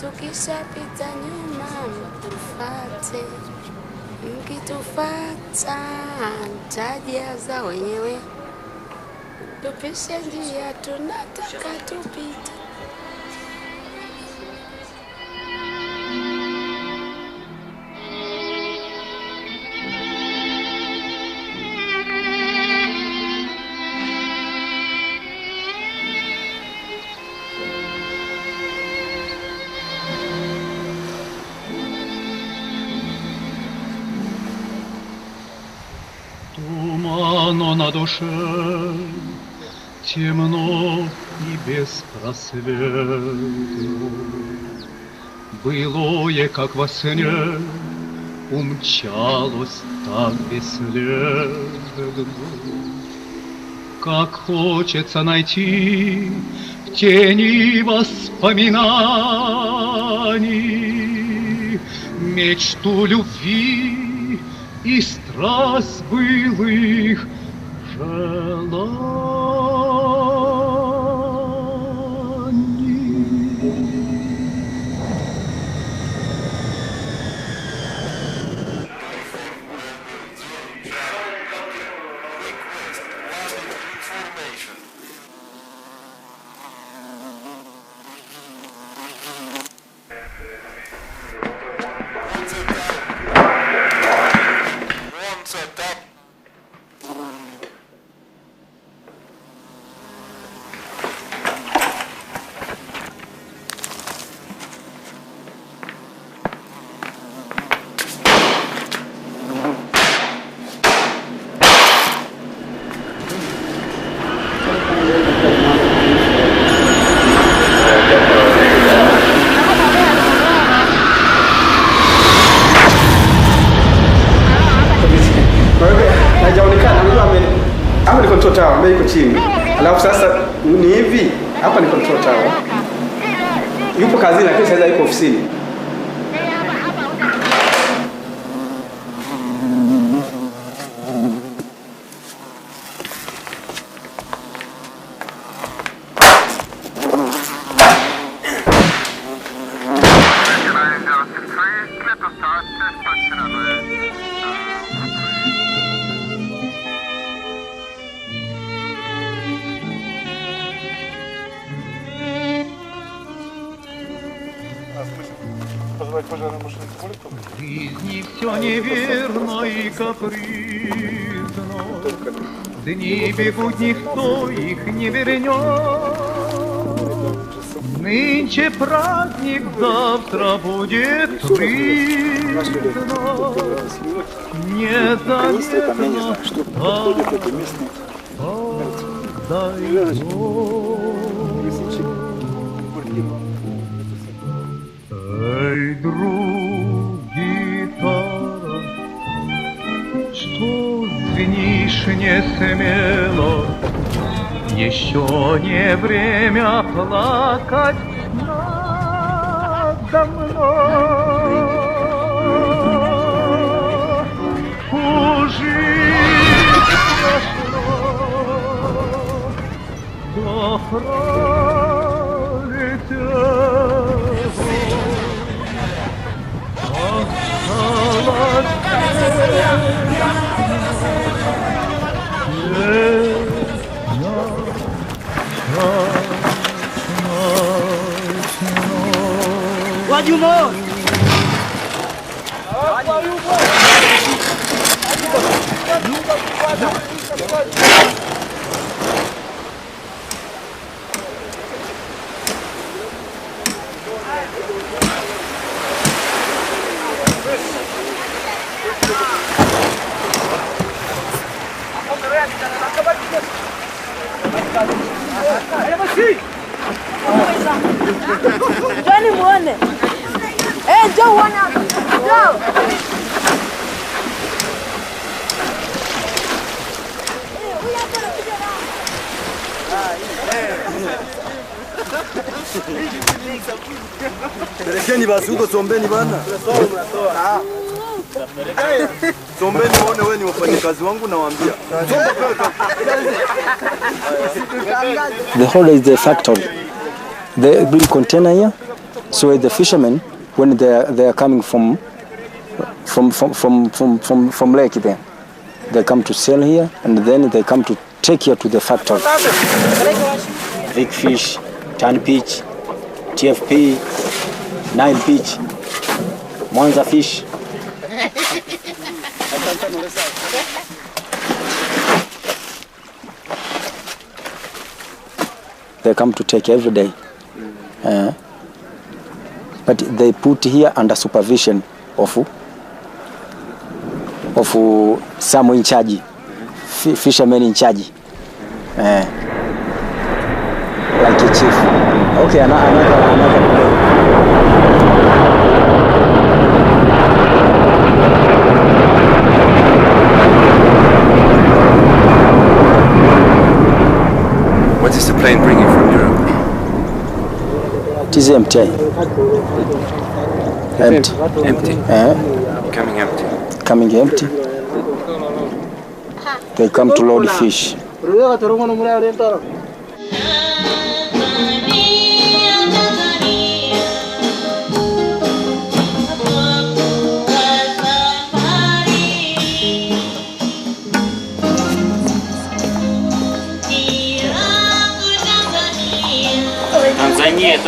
Tukishapita nyuma mtufate, mkitufata mtajaza wenyewe, tupishe njia tunataka tupite. Тумано на душе, темно и беспросветно. Былое, как во сне, умчалось так бесследно. Как хочется найти в тени воспоминаний мечту любви и страсть былых желаний. Iko chini. Alafu sasa ni hivi, hapa ni control tower. Yupo kazini lakini sasa yuko ofisini. В жизни все неверно и капризно, дни бегут, никто их не вернет. Нынче праздник, завтра будет трудно, незаметно подойдет. Эй, друг, гитара, что звенишь не смело? Еще не время плакать надо мной. Ужить прошло, да пролетело. What you more? Johnny muone. Joe wana. Joe. Pelekeni basi huko, sombeni bana. Sombeni muone wewe ni wafanyakazi wangu nawaambia. The whole is the factory. They bring container here, so the fishermen, when they are coming from lake there, they come to sell here, and then they come to take here to the factory. Big fish, tan peach, TFP, Nile peach, Mwanza fish. They come to take every day. But they put here under supervision of someone in charge, fishermen in charge, like a chief. Okay, another. What is the plane bringing from Europe? It is empty. Empty. Coming empty. Coming empty. They come to load fish.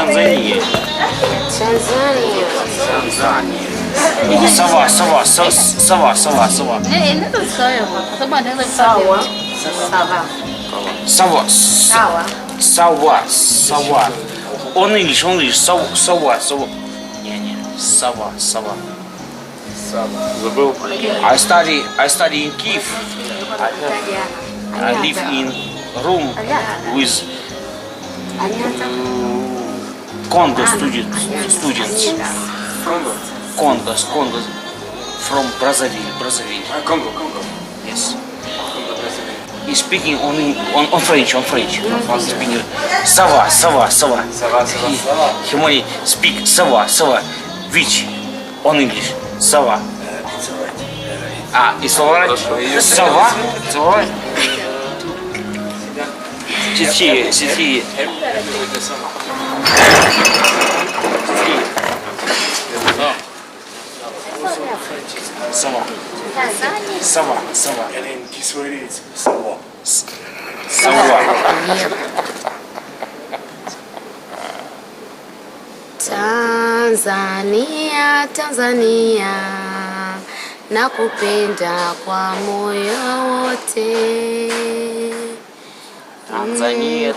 Tanzania. Sawa. Only sawa. I study in Kiev. I live in room with Congo students. Congo from Brazzaville. Congo. Yes. He's speaking on French. He's speaking sawa. He only speak sawa, which on English sawa. It's alright. Sawa. It's alright. Sit here. Sawa. And in Kiswahili it's sawa. Tanzania, nakupenda kwa moyo wote.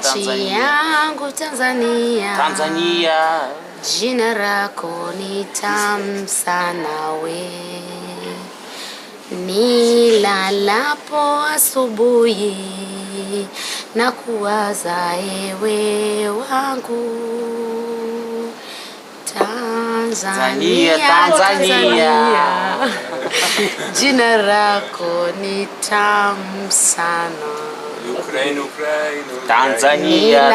Nchi yangu Tanzania, jina lako ni tamu sana we. Nilalapo asubuhi na kuwaza ewe wangu. Tanzania, jina lako ni tamu sana. Ukraine. Tanzania.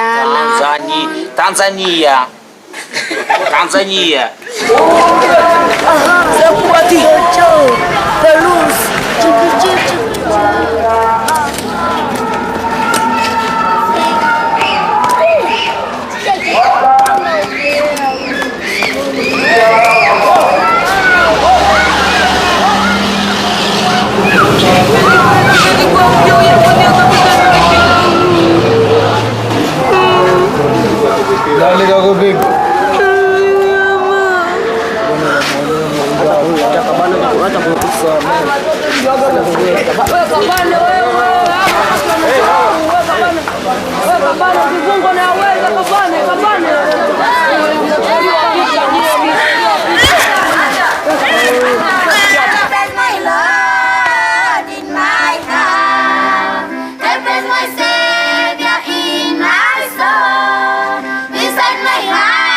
My Savior in my soul, beside my heart.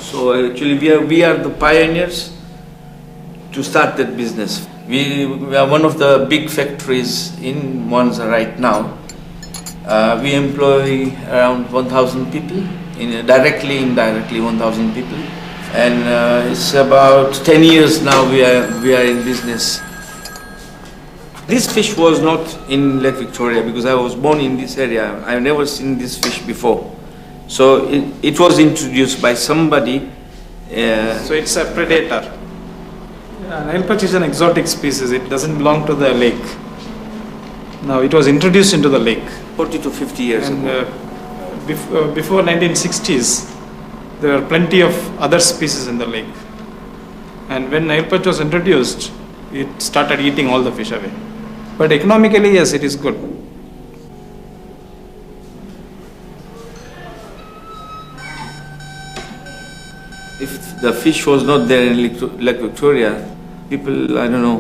So actually we are the pioneers to start that business. We are one of the big factories in Monza right now. We employ around 1,000 people, directly, indirectly 1,000 people. And it's about 10 years now we are in business. This fish was not in Lake Victoria because I was born in this area. I've never seen this fish before. So it was introduced by somebody. So it's a predator. Nile perch is an exotic species. It doesn't belong to the lake. Now it was introduced into the lake 40 to 50 years ago. Before 1960s, there were plenty of other species in the lake. And when Nile perch was introduced, it started eating all the fish away. But economically, yes, it is good. If the fish was not there in Lake Victoria, people, I don't know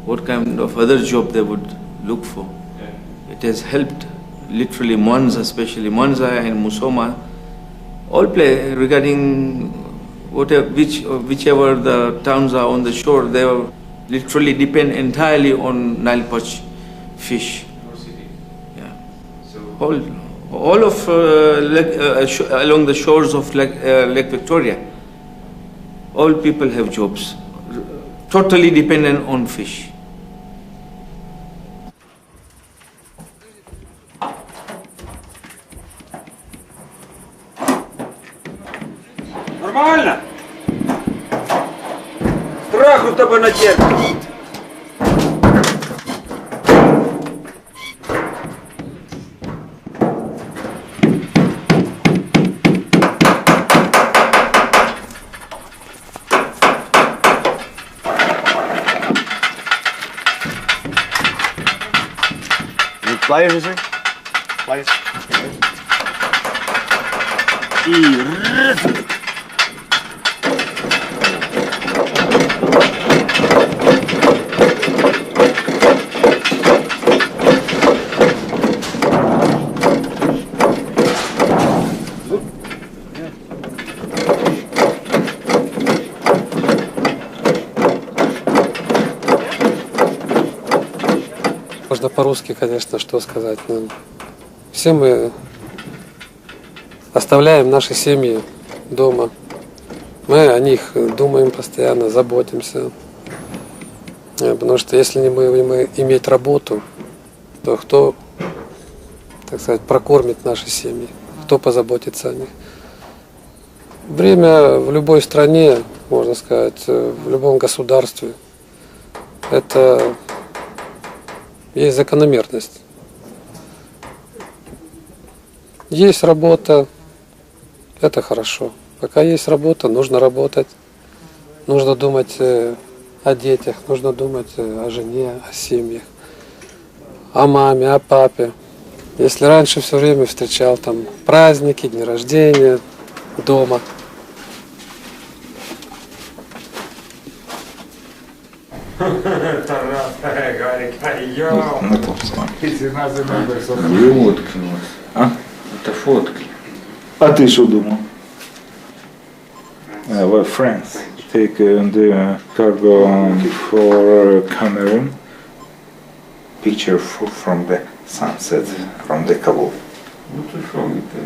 what kind of other job they would look for. Yeah. It has helped literally Monza, especially Monza and Musoma, all play regarding whichever the towns are on the shore, they literally depend entirely on Nile perch fish. Yeah. So all of along the shores of Lake Victoria, all people have jobs, totally dependent on fish. Нормально? Страху тебе натерпит. Pliers, is er? Pliers. Можно по-русски, конечно, что сказать. Но все мы оставляем наши семьи дома. Мы о них думаем постоянно, заботимся. Потому что если не будем иметь работу, то кто, так сказать, прокормит наши семьи, кто позаботится о них. Время в любой стране, можно сказать, в любом государстве, это есть закономерность. Есть работа, это хорошо. Пока есть работа, нужно работать. Нужно думать о детях, нужно думать о жене, о семьях, о маме, о папе. Если раньше все время встречал там праздники, дни рождения дома, Тарас, говорит, йоу. А? Это фотки. А ти що думав? We're friends. Take the cargo for Cameroon. Picture from the sunset, from the Kabul. Ну то що ви те?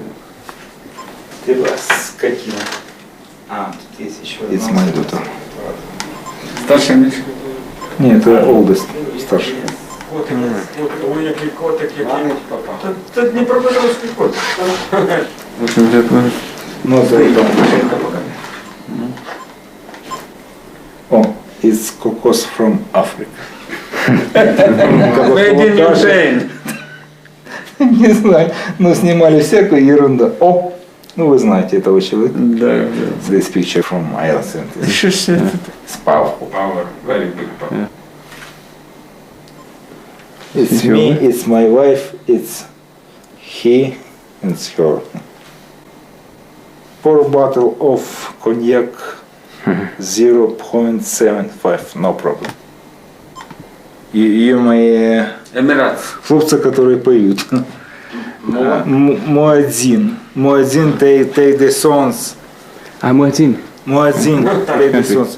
Ты вас скотина. А, тут есть еще одна. It's my daughter. Старший меньше? Нет, это oldest, старший. Котик, ой, який котик, який. Це Дніпропетровський котик. Ну, это там. О, it's cocos from Africa. Made in Ukraine. Не знаю, но снимали всякую ерунду. О, ну вы знаете этого человека. Да. This picture from Ireland. It's powerful. Power, very big power. It's me, it's my wife, it's he, and it's her. Pour bottle of cognac 0.75, no problem. You my Эмират. хлопцы, которые поют. Муадзин, take the songs. А Муадзин? Муадзин, take the songs.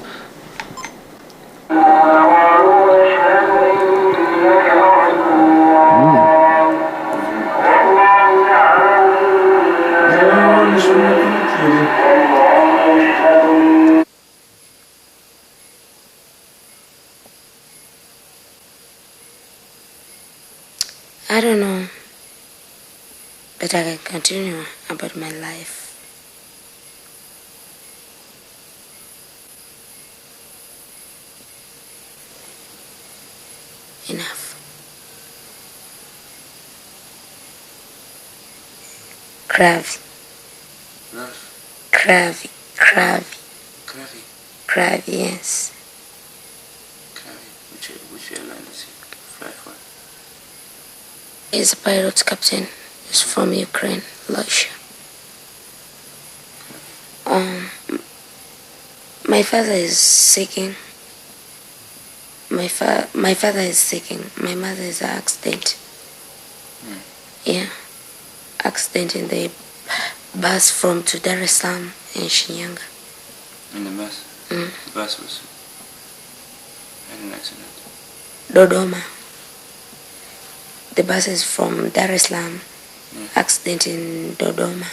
I don't know, but I can continue about my life. Enough. Kravi. Kravi. Kravi, yes. Which airline does he fly for? He's a pilot captain. He's from Ukraine, Russia. My father is sick. My father is sick. My mother is an accident. Yeah, accident in the bus from to Dar es Salaam in Shinyanga. In the bus? The bus was had an accident. Dodoma. The bus is from Dar es Salaam. Accident in Dodoma.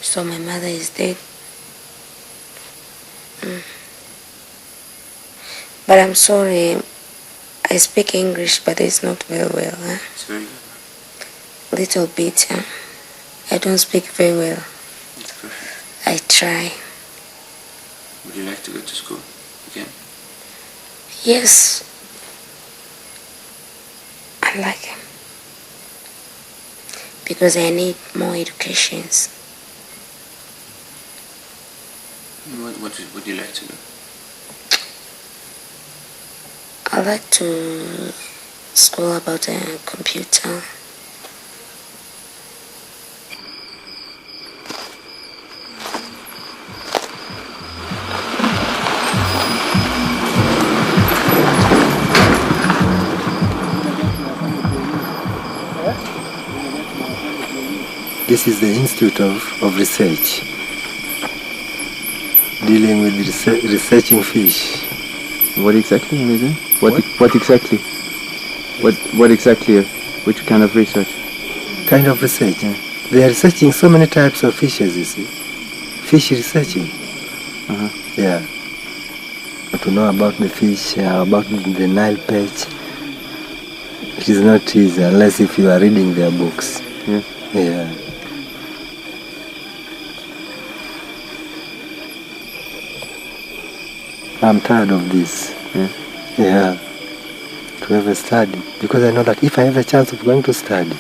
So my mother is dead. But I'm sorry, I speak English, but it's not very well. Huh? It's very good. Little bit. Huh? I don't speak very well. It's perfect. I try. Would you like to go to school again? Yes. I like him. Because I need more educations. What would you like to do? I like to school about a computer. This is the Institute of Research, dealing with researching fish. What exactly are they doing? What exactly? What exactly? Which kind of research? Kind of research. Yeah. They are researching so many types of fishes, you see. Fish researching. Yeah. To know about the fish, about the Nile perch, it is not easy unless if you are reading their books. Yeah. Yeah. I'm tired of this. Yeah. To have a study. Because I know that if I have a chance of going to study,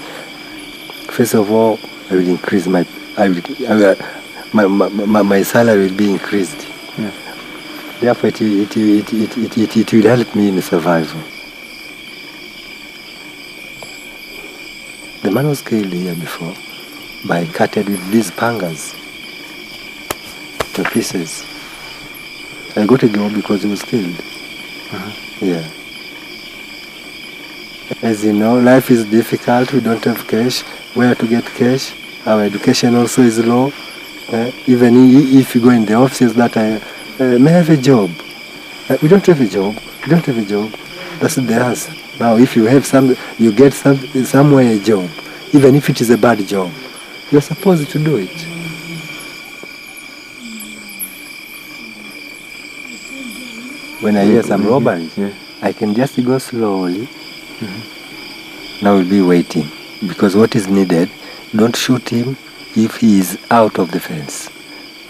first of all, I will increase my salary will be increased. Yeah. Therefore, it will help me in survival. The man was killed here before by cutting with these pangas to pieces. I got a job because he was killed. Yeah. As you know, life is difficult. We don't have cash. Where to get cash? Our education also is low. Even if you go in the offices that may have a job. We don't have a job. We don't have a job. That's the answer. Now, if you have you get somewhere a job, even if it is a bad job, you're supposed to do it. When I hear some robberies, I can just go slowly. Now we'll be waiting, because what is needed, don't shoot him if he is out of the fence.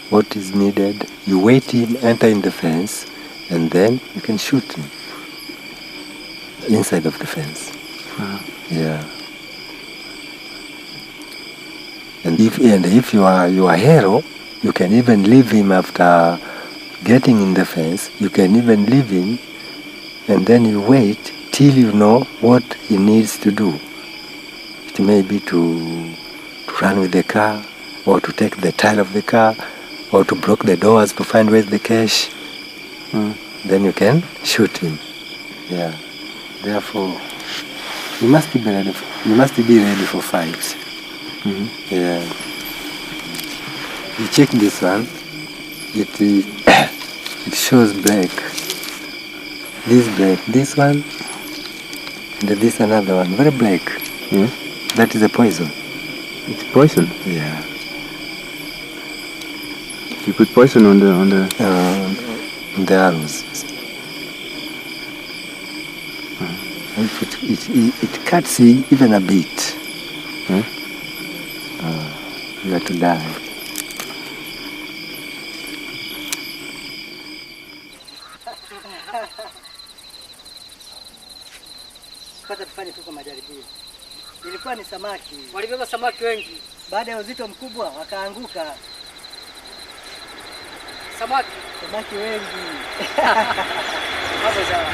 What is needed, you wait him, enter in the fence, and then you can shoot him inside of the fence. Yeah. And if you are a hero, you can even leave him after getting in the fence. You can even leave him, and then you wait till you know what he needs to do. It may be to run with the car, or to take the tile of the car, or to block the doors to find where's the cash. Then you can shoot him. Yeah. Therefore, you must be ready. You must be ready for fights. Yeah. You check this one. It shows black. This black. This one. And this another one. Very black. That is a poison. It's poison? Yeah. You put poison on the arrows. It cuts even a bit. You have to die. Pata tufanye tu kama majaribio. Ilikuwa ni samaki. Walibeba samaki wengi. Baada ya uzito mkubwa wakaanguka. Samaki wengi. Hapo sawa.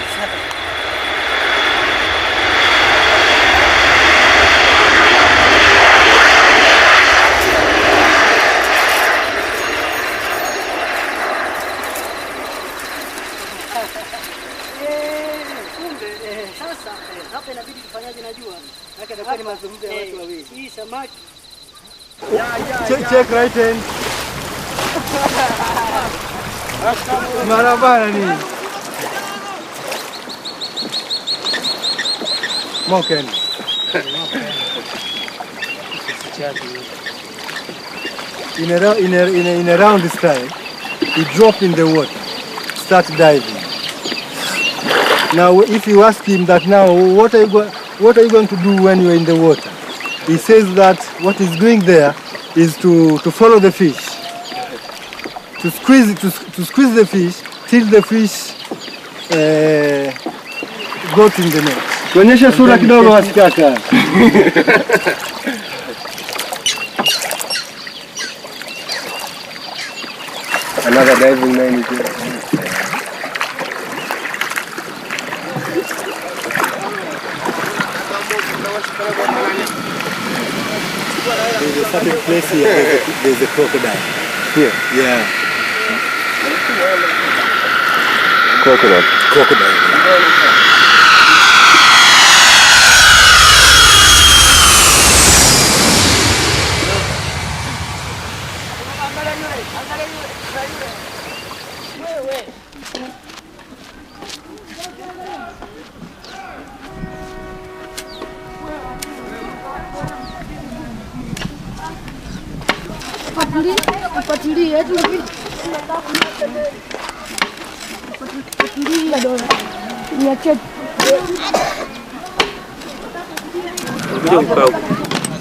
Sasa hapa inabidi tufanyaje najua. Haka ndio ni mazungumzo ya watu wawili. Hii samaki. Check right hand. Marabara ni. Moken. In a round this time, he drop in the water, start diving. Now, if you ask him that now, what are you going to do when you're in the water? He says that what he's doing there is to follow the fish, to squeeze the fish till the fish got in the net. Kuonyesha sura kidogo wasikaka. Another diving line is here. There's a certain place here, there's a crocodile. Here? Yeah. Crocodile.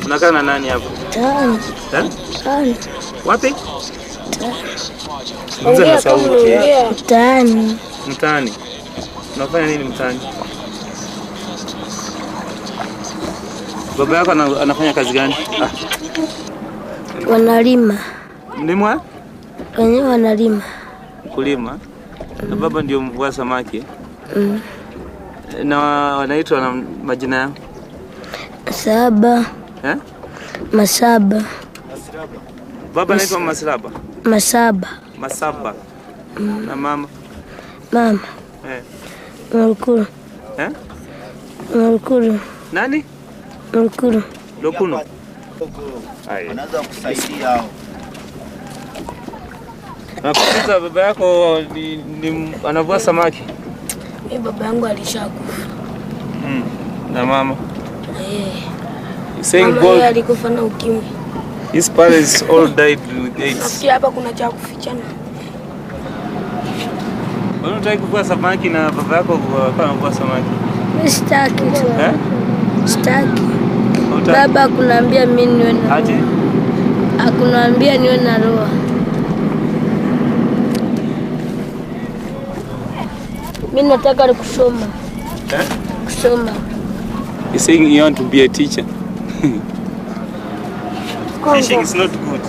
Unakaa na nani hapo? Tani. Wapi? Mzee na sauti. Tani. Mtaani. Unafanya nini mtaani? Baba yako anafanya kazi gani? Wanalima. Mlimwa? Wenyewe wanalima. Kulima. Na baba ndio mvua samaki. Na wanaitwa na majina yao? Masaba. Masaba. Baba anaitwa Masaba. Masaba. Na mama? Mama. Mrukuru. Mkuru. Nani? Mkuru. Lokuno. Wanaweza kusaidia hao. Nakuuliza baba yako ni anavua samaki? Baba yangu alishakufa. Na mama? Saying mama yeye alikufa na ukimwi. His parents all died with AIDS. Nafikiri hapa kuna cha kufichana. Wewe unataka kuvua samaki na baba yako anavua samaki? Sitaki. Sitaki. Baba kunaambia mimi niwe na. Aje? Akunaambia niwe na roho. Mimi nataka kusoma. Kusoma. He's saying you want to be a teacher. Fishing is not good.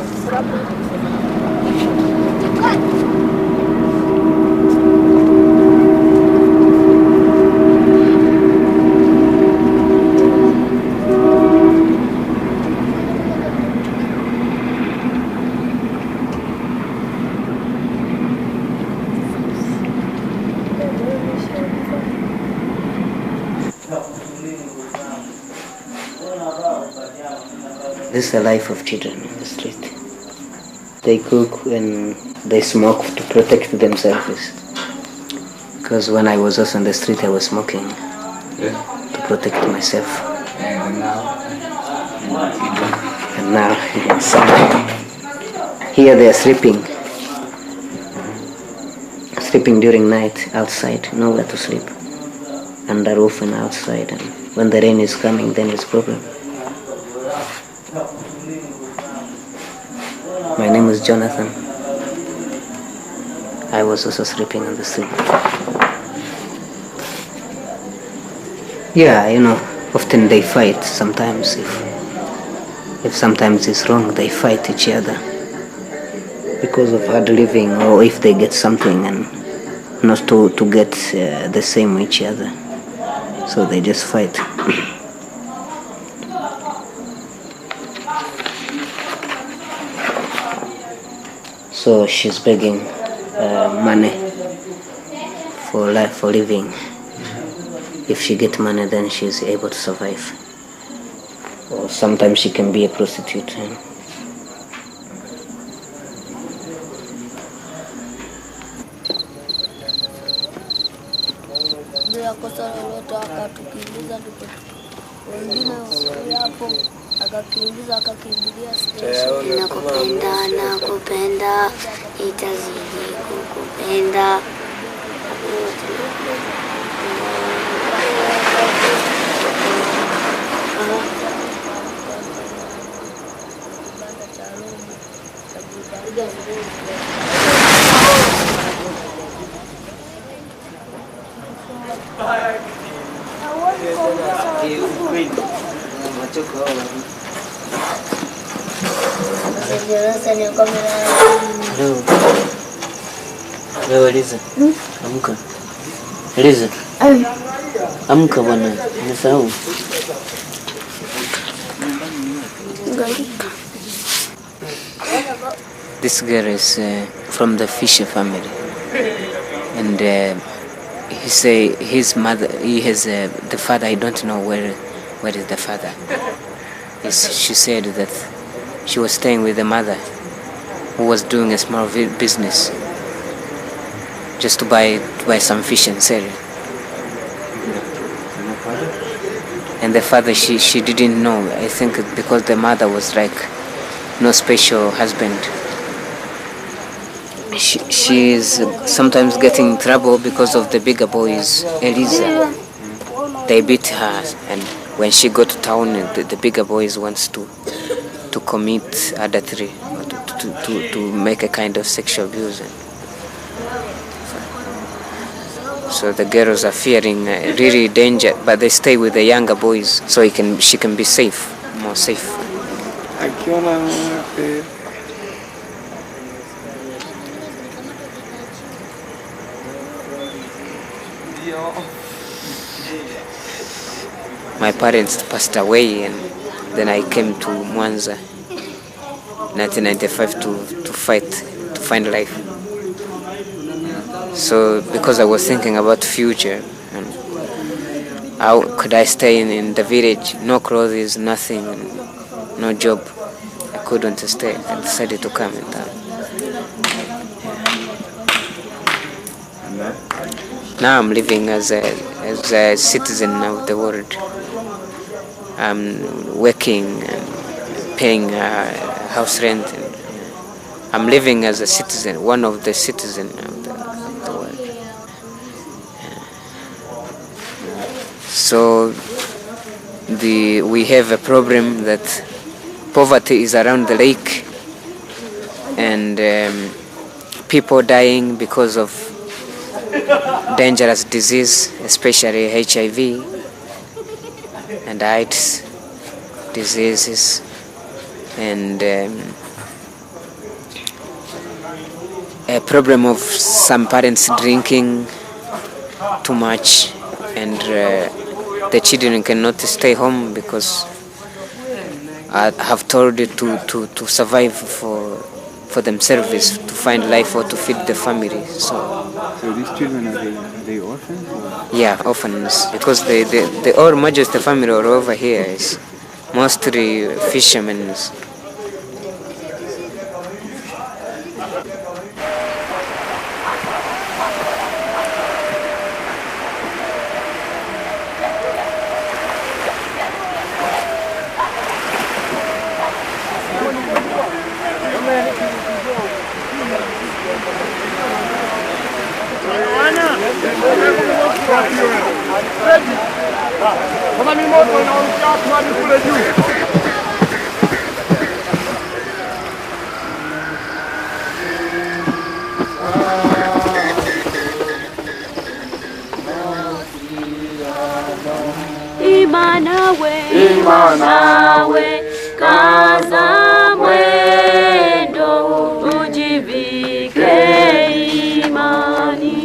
This is the life of children on the street. They cook and they smoke to protect themselves. Because when I was also on the street, I was smoking to protect myself. And now, here they are sleeping during night outside, nowhere to sleep, under roof and outside. And when the rain is coming, then it's problem. My name is Jonathan. I was also sleeping on the street. Yeah, often they fight sometimes. If sometimes it's wrong, they fight each other because of hard living, or if they get something and not to get the same with each other. So they just fight. So she's begging money for life, for living. If she gets money, then she's able to survive. Or sometimes she can be a prostitute. Bila kosa lolote akatukimbiza, wengine hapo akakimbiza, akakimbilia station. Nakupenda, itazidi kukupenda. Wewe Liza, amka. Liza, amka bwana, nimesahau. This girl is from the Fisher family, and he say his mother, he has the father. I don't know where is the father. She said that she was staying with the mother, who was doing a small business, just to buy some fish and sell it. And the father, she didn't know. I think because the mother was like no special husband. She is sometimes getting in trouble because of the bigger boys, Eliza. They beat her, and when she got to town, the bigger boys wants to commit adultery, to make a kind of sexual abuse. So the girls are fearing really danger, but they stay with the younger boys so she can be safe, more safe. My parents passed away, and then I came to Mwanza 1995 to find life. So because I was thinking about future, and how could I stay in the village? No clothes, nothing, no job. I couldn't stay. I decided to come in town. Now I'm living as a citizen of the world. I'm working and paying house rent. And I'm living as a citizen, one of the citizens of the world. So we have a problem that poverty is around the lake, and people dying because of dangerous disease, especially HIV and AIDS diseases, and a problem of some parents drinking too much, and the children cannot stay home because I have told it to survive for themselves, to find life or to feed the family. So these children, are they orphans? Or? Yeah, orphans, because the all majority family all over here is mostly fishermen. Imanawe kaza mwendo ujivike imani,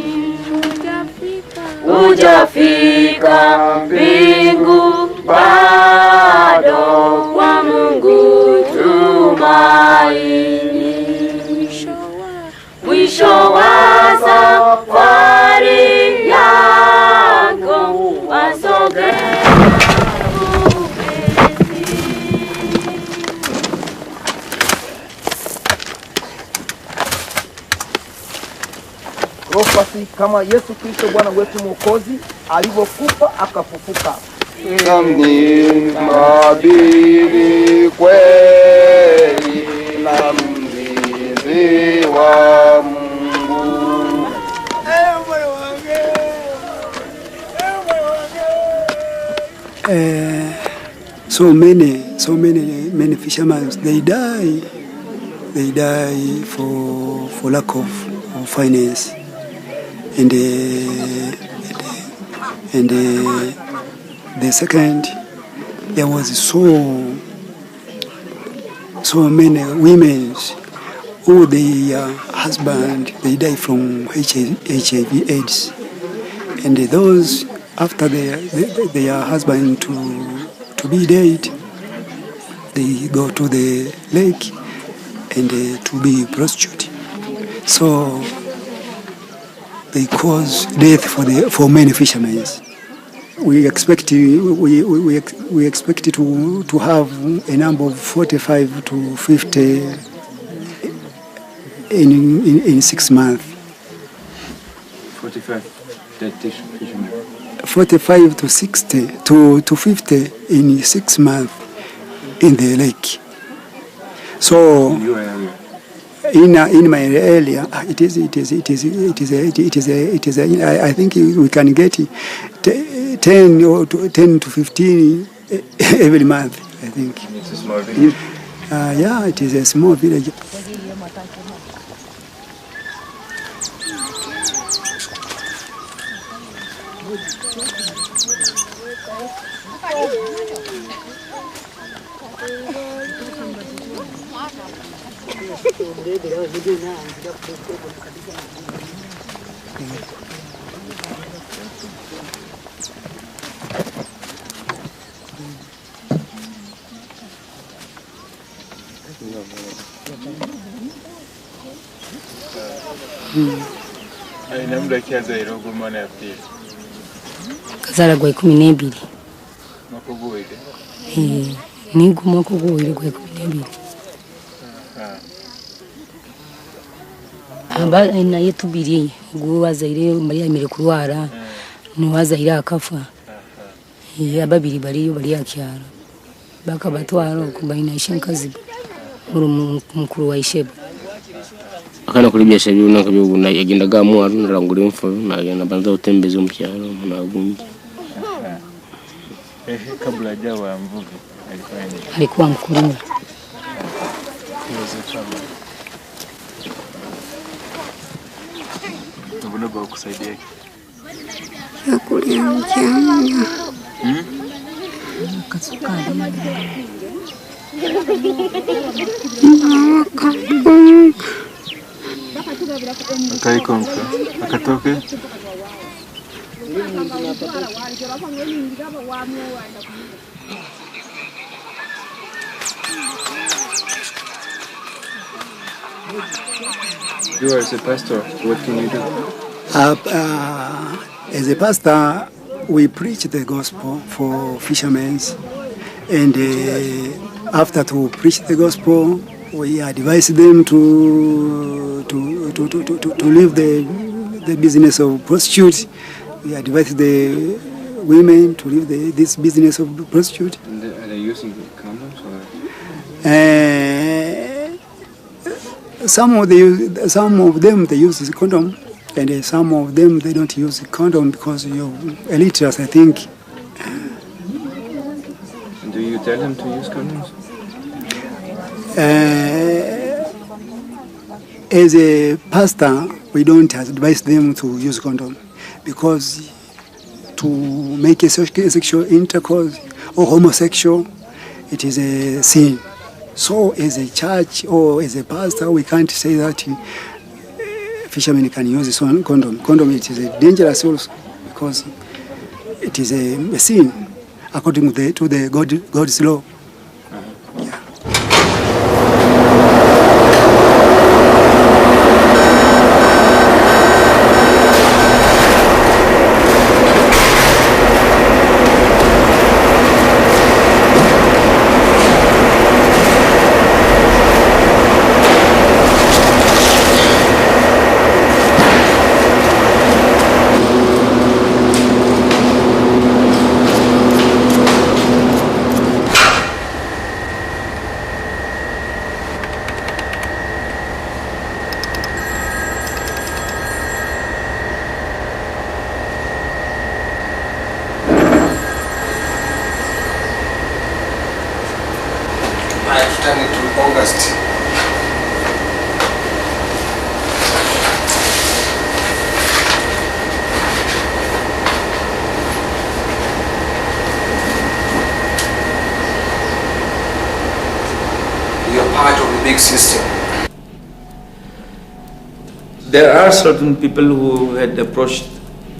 ujafika mbingu bado, kwa Mungu tumaini. Mwisho wa safari yako wasoge Basi kama Yesu Kristo Bwana wetu Mwokozi alivyokufa akafufuka. Ni mabiri kweli na mzizi wa Mungu. So many fishermen, they die for lack of finance. And the second, there was so many women who their husband, they die from HIV AIDS, and those after their husband to be dead, they go to the lake and to be prostitute. So they cause death for many fishermen. We expect to have a number of 45 to 50 in 6 months. 45 dead fishermen. 45 to 60 to 50 in 6 months in the lake. So in your area. In my area, I think we can get 10 to 15 every month. I think. It's a small village. Yeah, it is a small village. Nkazala gwa 12. Niguma kuguwire gwa 12. Aba naye tubiri gwo wazaire Maria imere kurwara ni wazaire akafa. Ababiri bariyo bari akyara bakabatwara kubaina ishankazi mukuru wa isheba akana kuri byasha byuna kabyo yagendaga mu arunira nguri mfa nagenda banza utembeze mu cyaro munagumye. Kabla hajawa mvuvi alikuwa mkulima. Mbona baba kusaidia kulia mchanga kasukari akaikonka akatoke You are as a pastor, what can you do? As a pastor, we preach the gospel for fishermen, and after to preach the gospel, we advise them to leave the business of prostitute. We advise the women to leave this business of prostitute. And are they using condoms or? Some of them they use the condom, and some of them they don't use the condom because you're illiterate, I think. And do you tell them to use condoms? As a pastor, we don't advise them to use condom because to make a sexual intercourse or homosexual, it is a sin. So as a church or as a pastor, we can't say that fishermen can use this condom. Condom, it is a dangerous also because it is a sin according to the God's law. August. You're part of the big system. There are certain people who had approached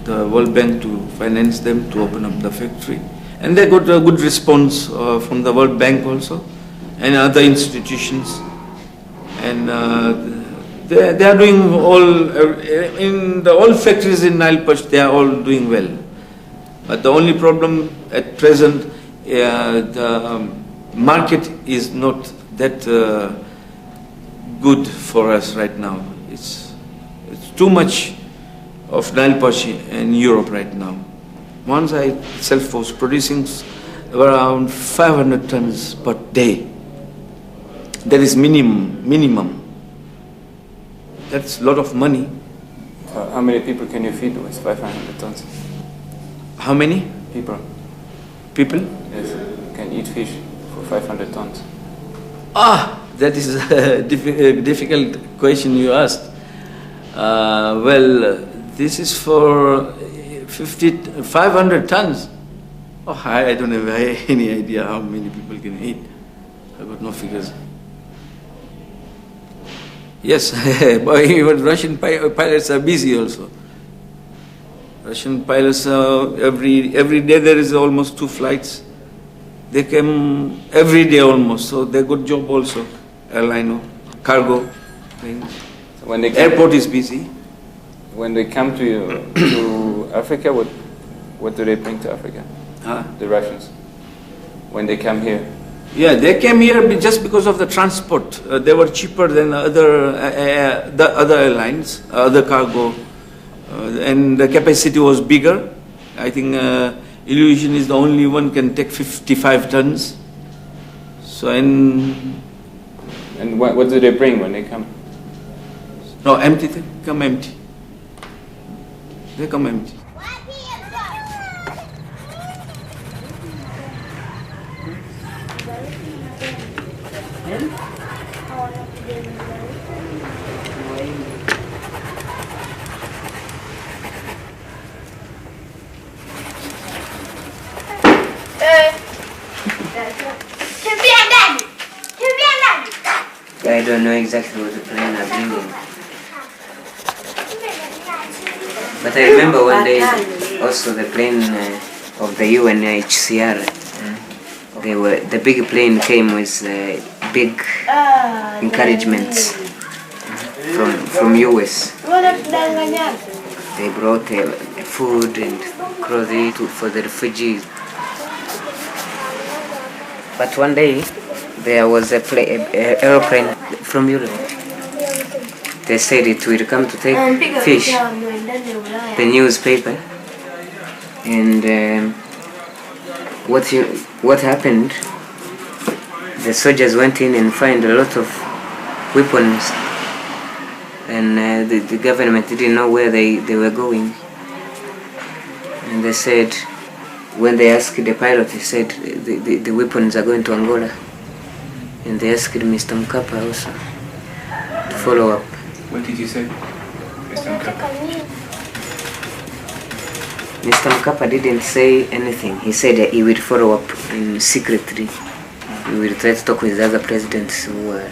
the World Bank to finance them to open up the factory, and they got a good response from the World Bank also and other institutions, and they are doing in all factories in Nile Perch, they are all doing well. But the only problem at present, the market is not that good for us right now. It's too much of Nile Perch in Europe right now. Once I itself was producing around 500 tons per day. That is minimum. That's a lot of money. How many people can you feed with 500 tons? How many? People. People? Yes, can eat fish for 500 tons. That is a difficult question you asked. Well, this is for 500 tons. I don't have any idea how many people can eat. I got no figures. Yes, but even Russian pilots are busy also. Russian pilots, every day there is almost 2 flights. They come every day almost, so they got job also. Airline, cargo, planes. When they airport is busy. When they come to Africa, What do they bring to Africa? Huh? The Russians, when they come here. Yeah, they came here just because of the transport. They were cheaper than the other airlines, other cargo, and the capacity was bigger. I think Illusion is the only one can take 55 tons. So and what do they bring when they come? No, empty. They come empty. They come empty. I don't know exactly what the plane are bringing. But I remember one day also the plane of the UNHCR. The big plane came with big encouragements from US. They brought food and clothing for the refugees. But one day there was a aeroplane from Europe. They said it will come to take fish, the newspaper, and what happened? The soldiers went in and found a lot of weapons, and the government didn't know where they were going. And they said, when they asked the pilot, he said the weapons are going to Angola. And they asked Mr. Mkapa also to follow up. What did you say, Mr. Mkapa? Mr. Mkapa didn't say anything. He said that he will follow up secretly. He will try to talk with the other presidents who are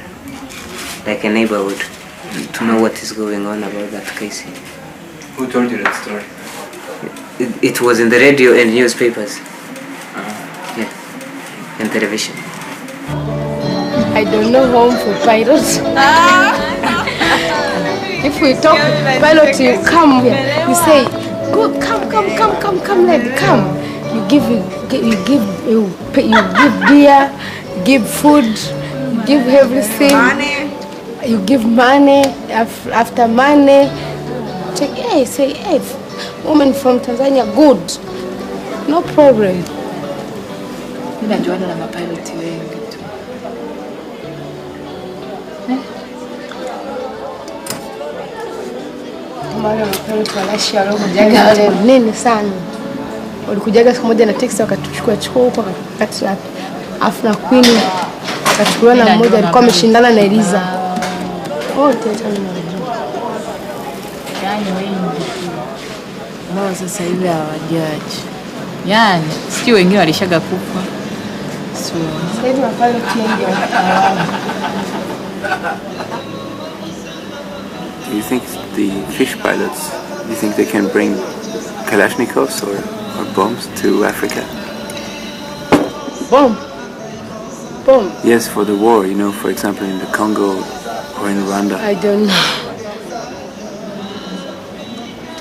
like a neighborhood to know what is going on about that case. Who told you that story? It was in the radio and newspapers. Yeah, and television. I don't know home for pilots. If we talk, pilot, you come here. You say, go, come, lady, come. You give beer, you give food, you give everything. Money. You give money. After money, take. Hey, say, hey, woman from Tanzania, good, no problem. Ninajuana na mapilot wengi tu. Mara mapilot wanashia roho jaga wale nene sana. Walikujaga siku moja na taxi wakatuchukua huko wakati afu na Queen akachukua na mmoja alikuwa ameshindana na Eliza. Wote tena yani wengi tu. Wao sasa hivi hawajaji. Yani sio wengine walishaga kufa. So sasa hivi mapilot wengi wanafahamu. Do you think the fish pilots, do you think they can bring Kalashnikovs or bombs to Africa? Bomb? Yes, for the war, you know, for example in the Congo or in Rwanda. I don't know.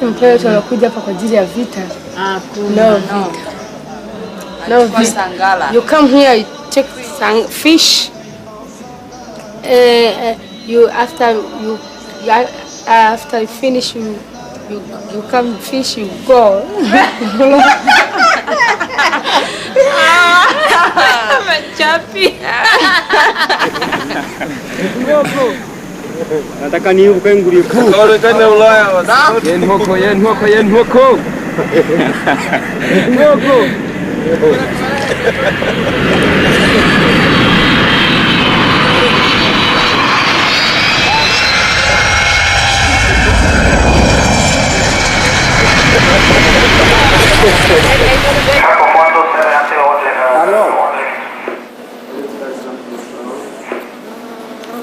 Mpelelezi wanakuja hapa kwa ajili ya vita. No vita. You come here, you take some fish. You after you finish, you come fish, you go. Machapi. Nataka niuke nguri ku. Kole tena Ulaya wasa. Yen hoko. Hoko.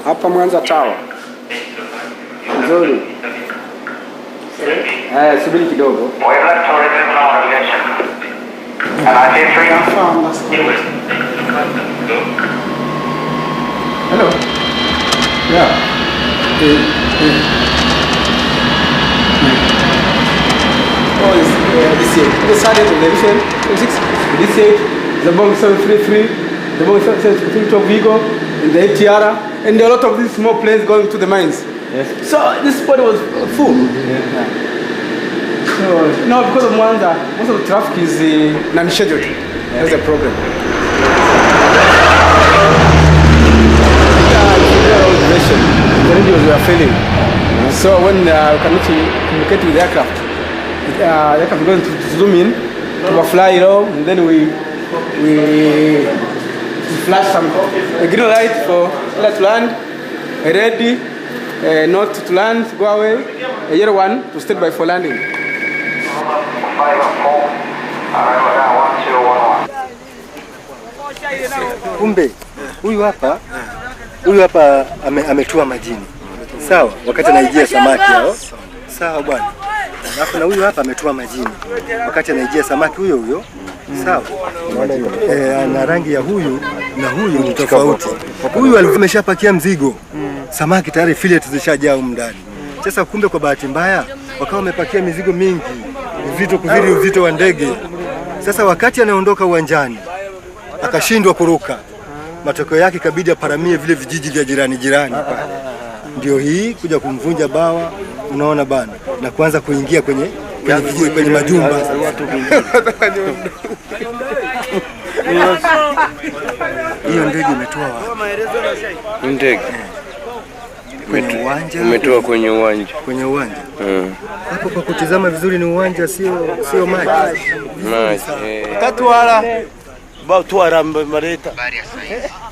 Hapa Mwanza Tower. Nzuri. Subiri kidogo. Hello. Yeah. Oh, this year. The Saturday television, 26, this year, the Boeing 733, the Boeing 732 Vigo, and the ATR, and a lot of these small planes going to the mines. Yes. So this spot was full. So, no, because of Mwanza, most of the traffic is non-scheduled. That's the problem. The radios were failing. So when we cannot communicate with the aircraft, the aircraft is going to zoom in, to fly low, and then we flash some a green light for to land, ready, not to land, to go away, a yellow one to stand by for landing. Kumbe huyu hapa ametua majini. Sawa, wakati anaijia samaki hao. Sawa bwana. Alafu na huyu hapa ametua majini. Wakati anaijia samaki huyo. Sawa. Na rangi ya huyu na huyu ni tofauti. Huyu ameshapakia mzigo. Samaki tayari fillet zishajaa huko ndani. Sasa kumbe kwa bahati mbaya wakawa wamepakia mizigo mingi. Vizito kuzidi uzito wa ndege. Sasa wakati anaondoka uwanjani akashindwa kuruka. Matokeo yake kabidi aparamie vile vijiji vya jirani pale. Ndio hii kuja kumvunja bawa, unaona bana, na kuanza kuingia kwenye majumba. Hiyo ndege imetoa wapi? Ndege kwenye uwanja. Umetoa kwenye uwanja. Kwenye uwanja. Hapo kwa kutizama vizuri ni uwanja, sio maji. Tatuara Bautuara Mareta.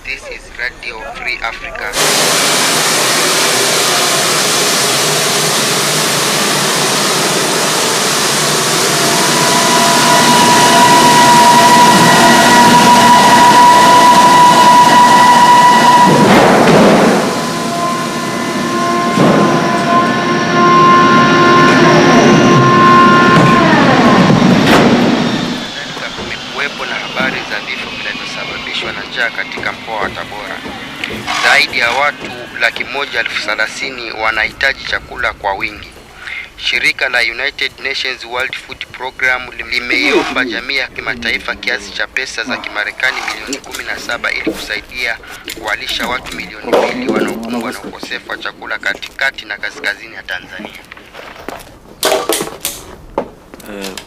This is Radio Free Africa. Katika mkoa wa Tabora. Zaidi ya watu 130,000 wanahitaji chakula kwa wingi. Shirika la United Nations World Food Program limeiomba jamii ya kimataifa kiasi cha pesa za Kimarekani milioni 17 ili kusaidia kuwalisha watu milioni 2 wanaokumbwa na ukosefu wa chakula katikati na kaskazini ya Tanzania.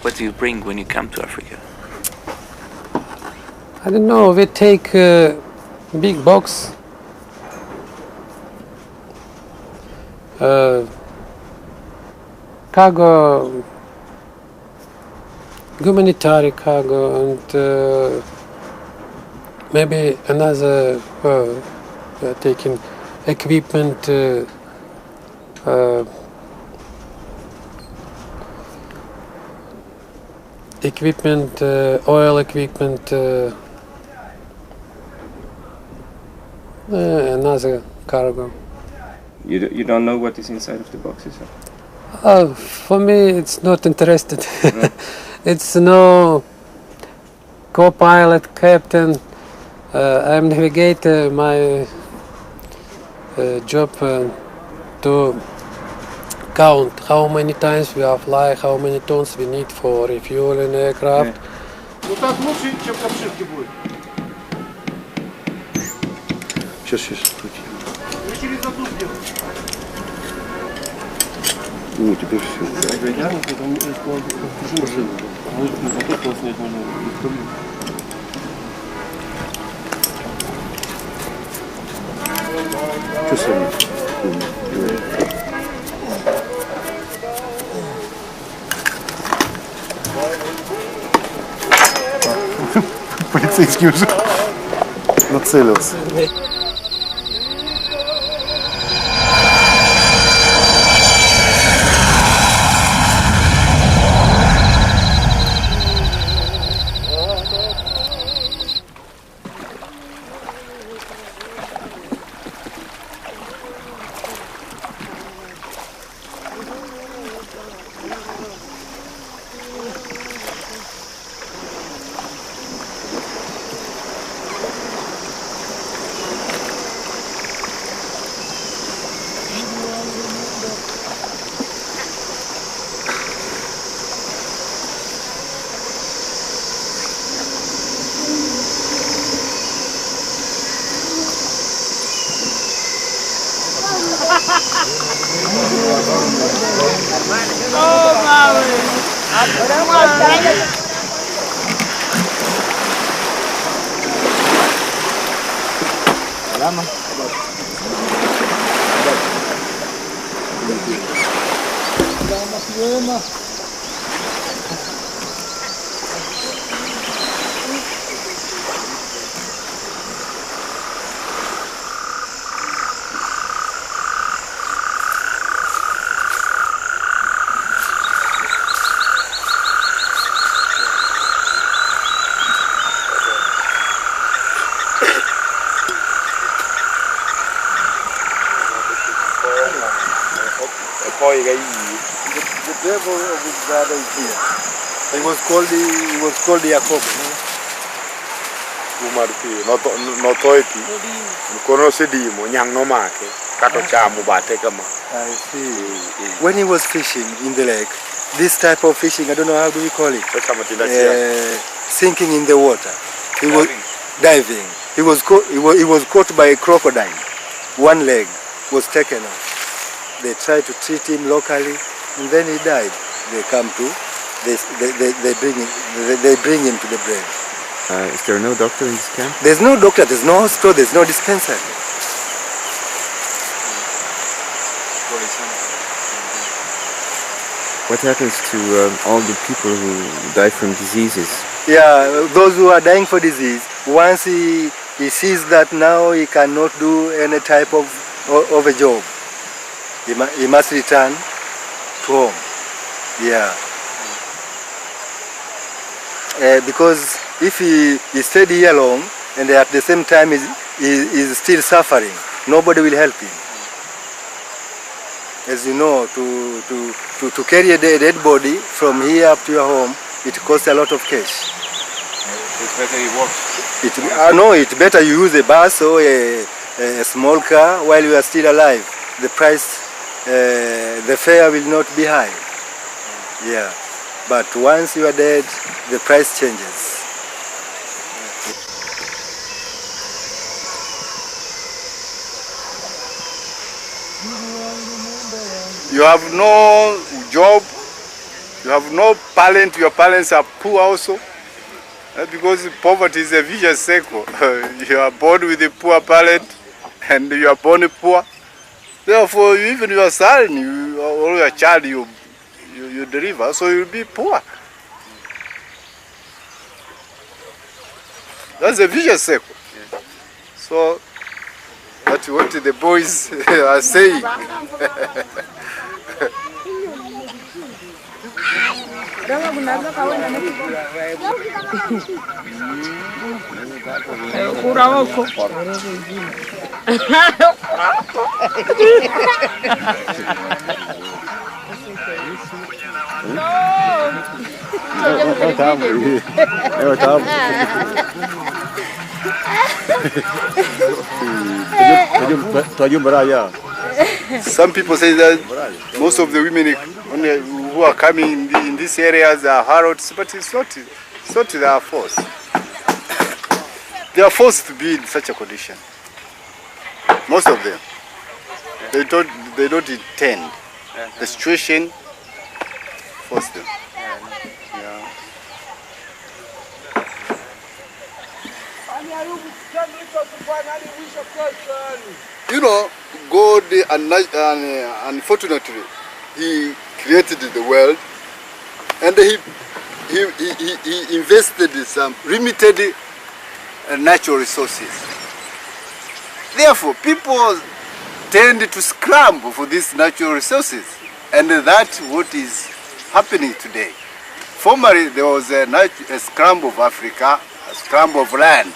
What do you bring when you come to Africa? I don't know, we take a big box, cargo, humanitarian cargo, and maybe another taking equipment, oil equipment, another cargo. You don't know what is inside of the boxes? For me, it's not interested. It's no co-pilot, captain. I'm navigator. My job to count how many times we have fly, how many tons we need for refueling aircraft. Сейчас. Ну, теперь все. Что сами? Полицейский уже нацелился. The devil of his brother is here. He was called Jacob. Notoeti mkono sedimo nyang no make kato chamo bate kama. I see. When he was fishing in the lake, this type of fishing, I don't know how do we call it, sinking in the water. He was diving. He was caught by a crocodile. One leg was taken off. They tried to treat him locally, and then he died. They come to, they bring him to the grave. Is there no doctor in this camp? There's no doctor, there's no hospital, there's no dispensary. What happens to all the people who die from diseases? Yeah, those who are dying for disease, once he sees that now he cannot do any type of a job, he must return to home. Yeah. Because if he stayed here long and at the same time is still suffering, nobody will help him. As you know, to carry a dead body from here up to your home, it costs a lot of cash. It's better he walks. No, it's better you use a bus or a small car while you are still alive. The price, the fare will not be high. Yeah, but once you are dead, the price changes. You have no job, you have no parent, your parents are poor also. Because poverty is a vicious cycle. You are born with a poor parent and you are born poor. Therefore, even your son or your child you deliver, so you will be poor. That's a vicious cycle. So that's what the boys are saying. Some people say that most of the women who are coming in these areas are harrods, but it's not their force. They are forced to be in such a condition. Most of them. They don't intend. The situation forced them. You know, God, unfortunately, He created the world, and He invested in some limited natural resources. Therefore, people tend to scramble for these natural resources, and that's what is happening today. Formerly, there was a scramble of Africa, a scramble of land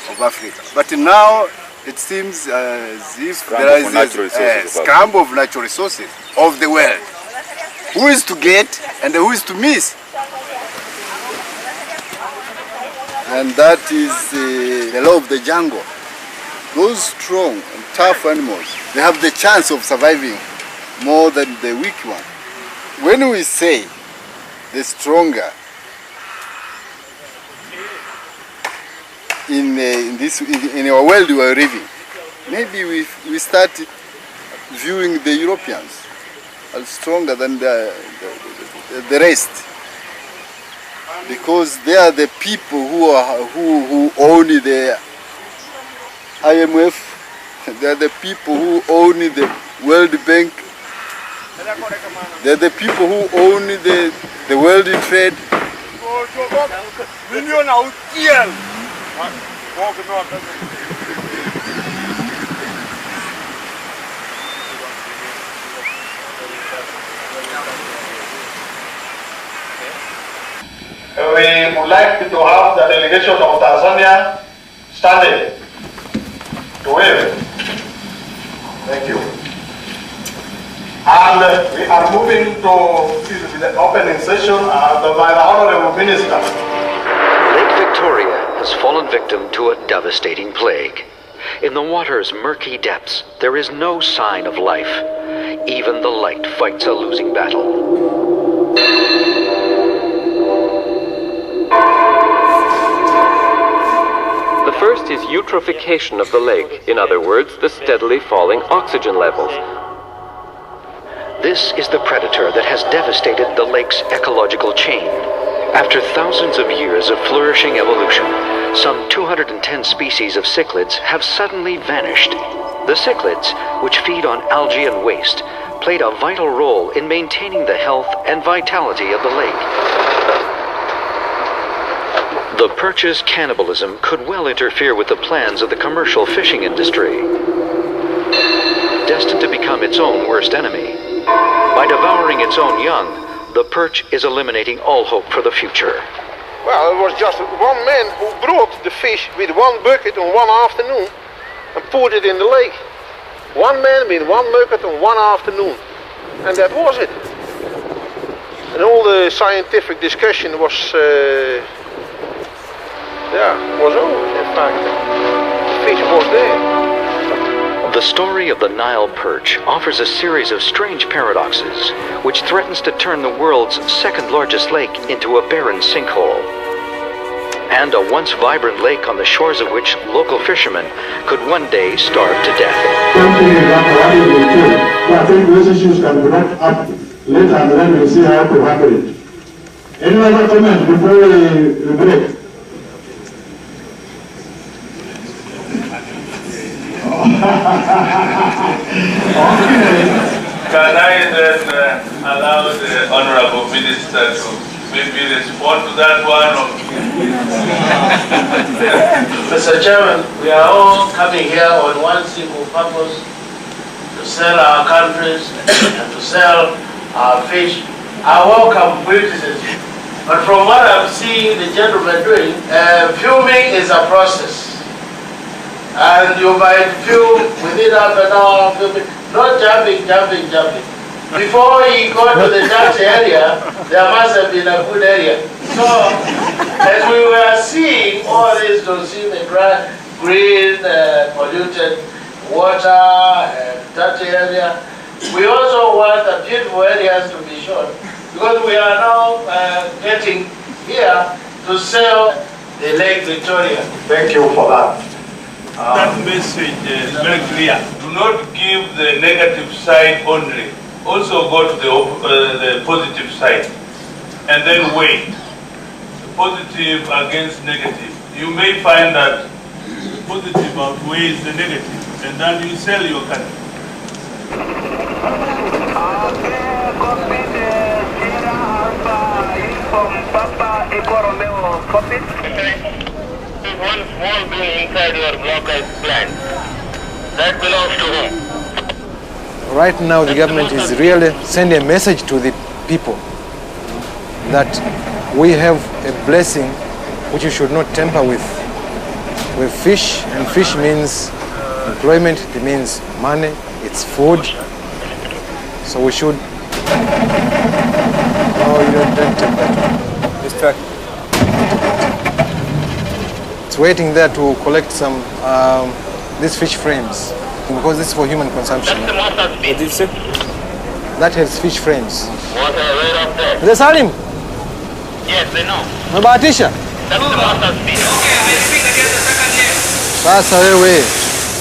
of Africa, but now it seems as if there is a scramble of natural resources of the world. Who is to get and who is to miss? And that is the law of the jungle. Those strong and tough animals, they have the chance of surviving more than the weak one. When we say the stronger in our world we are living, maybe we start viewing the Europeans as stronger than the rest, because they are the people who own the IMF. They are the people who own the World Bank. They are the people who own the World Trade. We would like to have the delegation of Tanzania standing to wave. Thank you. And we are moving to the opening session by the Honorable Minister. Lake Victoria has fallen victim to a devastating plague. In the water's murky depths, there is no sign of life. Even the light fights a losing battle. The first is eutrophication of the lake, in other words, the steadily falling oxygen levels. This is the predator that has devastated the lake's ecological chain. After thousands of years of flourishing evolution, some 210 species of cichlids have suddenly vanished. The cichlids, which feed on algae and waste, played a vital role in maintaining the health and vitality of the lake. The perch's cannibalism could well interfere with the plans of the commercial fishing industry, destined to become its own worst enemy. By devouring its own young, the perch is eliminating all hope for the future. Well, it was just one man who brought the fish with one bucket on one afternoon and put it in the lake. One man with one bucket on one afternoon. And that was it. And all the scientific discussion was over, in fact. The fish was there. The story of the Nile perch offers a series of strange paradoxes, which threatens to turn the world's second largest lake into a barren sinkhole. And a once vibrant lake on the shores of which local fishermen could one day starve to death. I think those issues can be brought up later and then we'll see how to handle it. Any other comment before we break? Can I then allow the Honorable Minister to maybe respond to that one? Mr. Chairman, we are all coming here on one simple purpose: to sell our countries and to sell our fish. I welcome criticism, but from what I'm seeing the gentleman doing, filming is a process. And you might film within half an hour, filming, not jumping. Before he got to the Dutch area, there must have been a good area. So, as we were seeing all this, to see the dry, green, polluted water, dirty area, we also want the beautiful areas to be shown, because we are now getting here to sell the Lake Victoria. Thank you for that. That message is very clear. Do not give the negative side only. Also go to the positive side and then weigh the positive against negative. You may find that the positive outweighs the negative, and then you sell your country. One small bin inside your blockade plant. That belongs to whom? Right now the government is really sending a message to the people that we have a blessing which you should not tamper with. With fish, and fish means employment, it means money, it's food. So we should... No, you don't take that one. Distract. It's waiting there to collect some these fish frames, because this is for human consumption. That's the master's bin. What did you say? That has fish frames. Was I aware of that? Is that Salim? Yes, they know. Umebahatisha? That's the master's bin. Sasa wewe,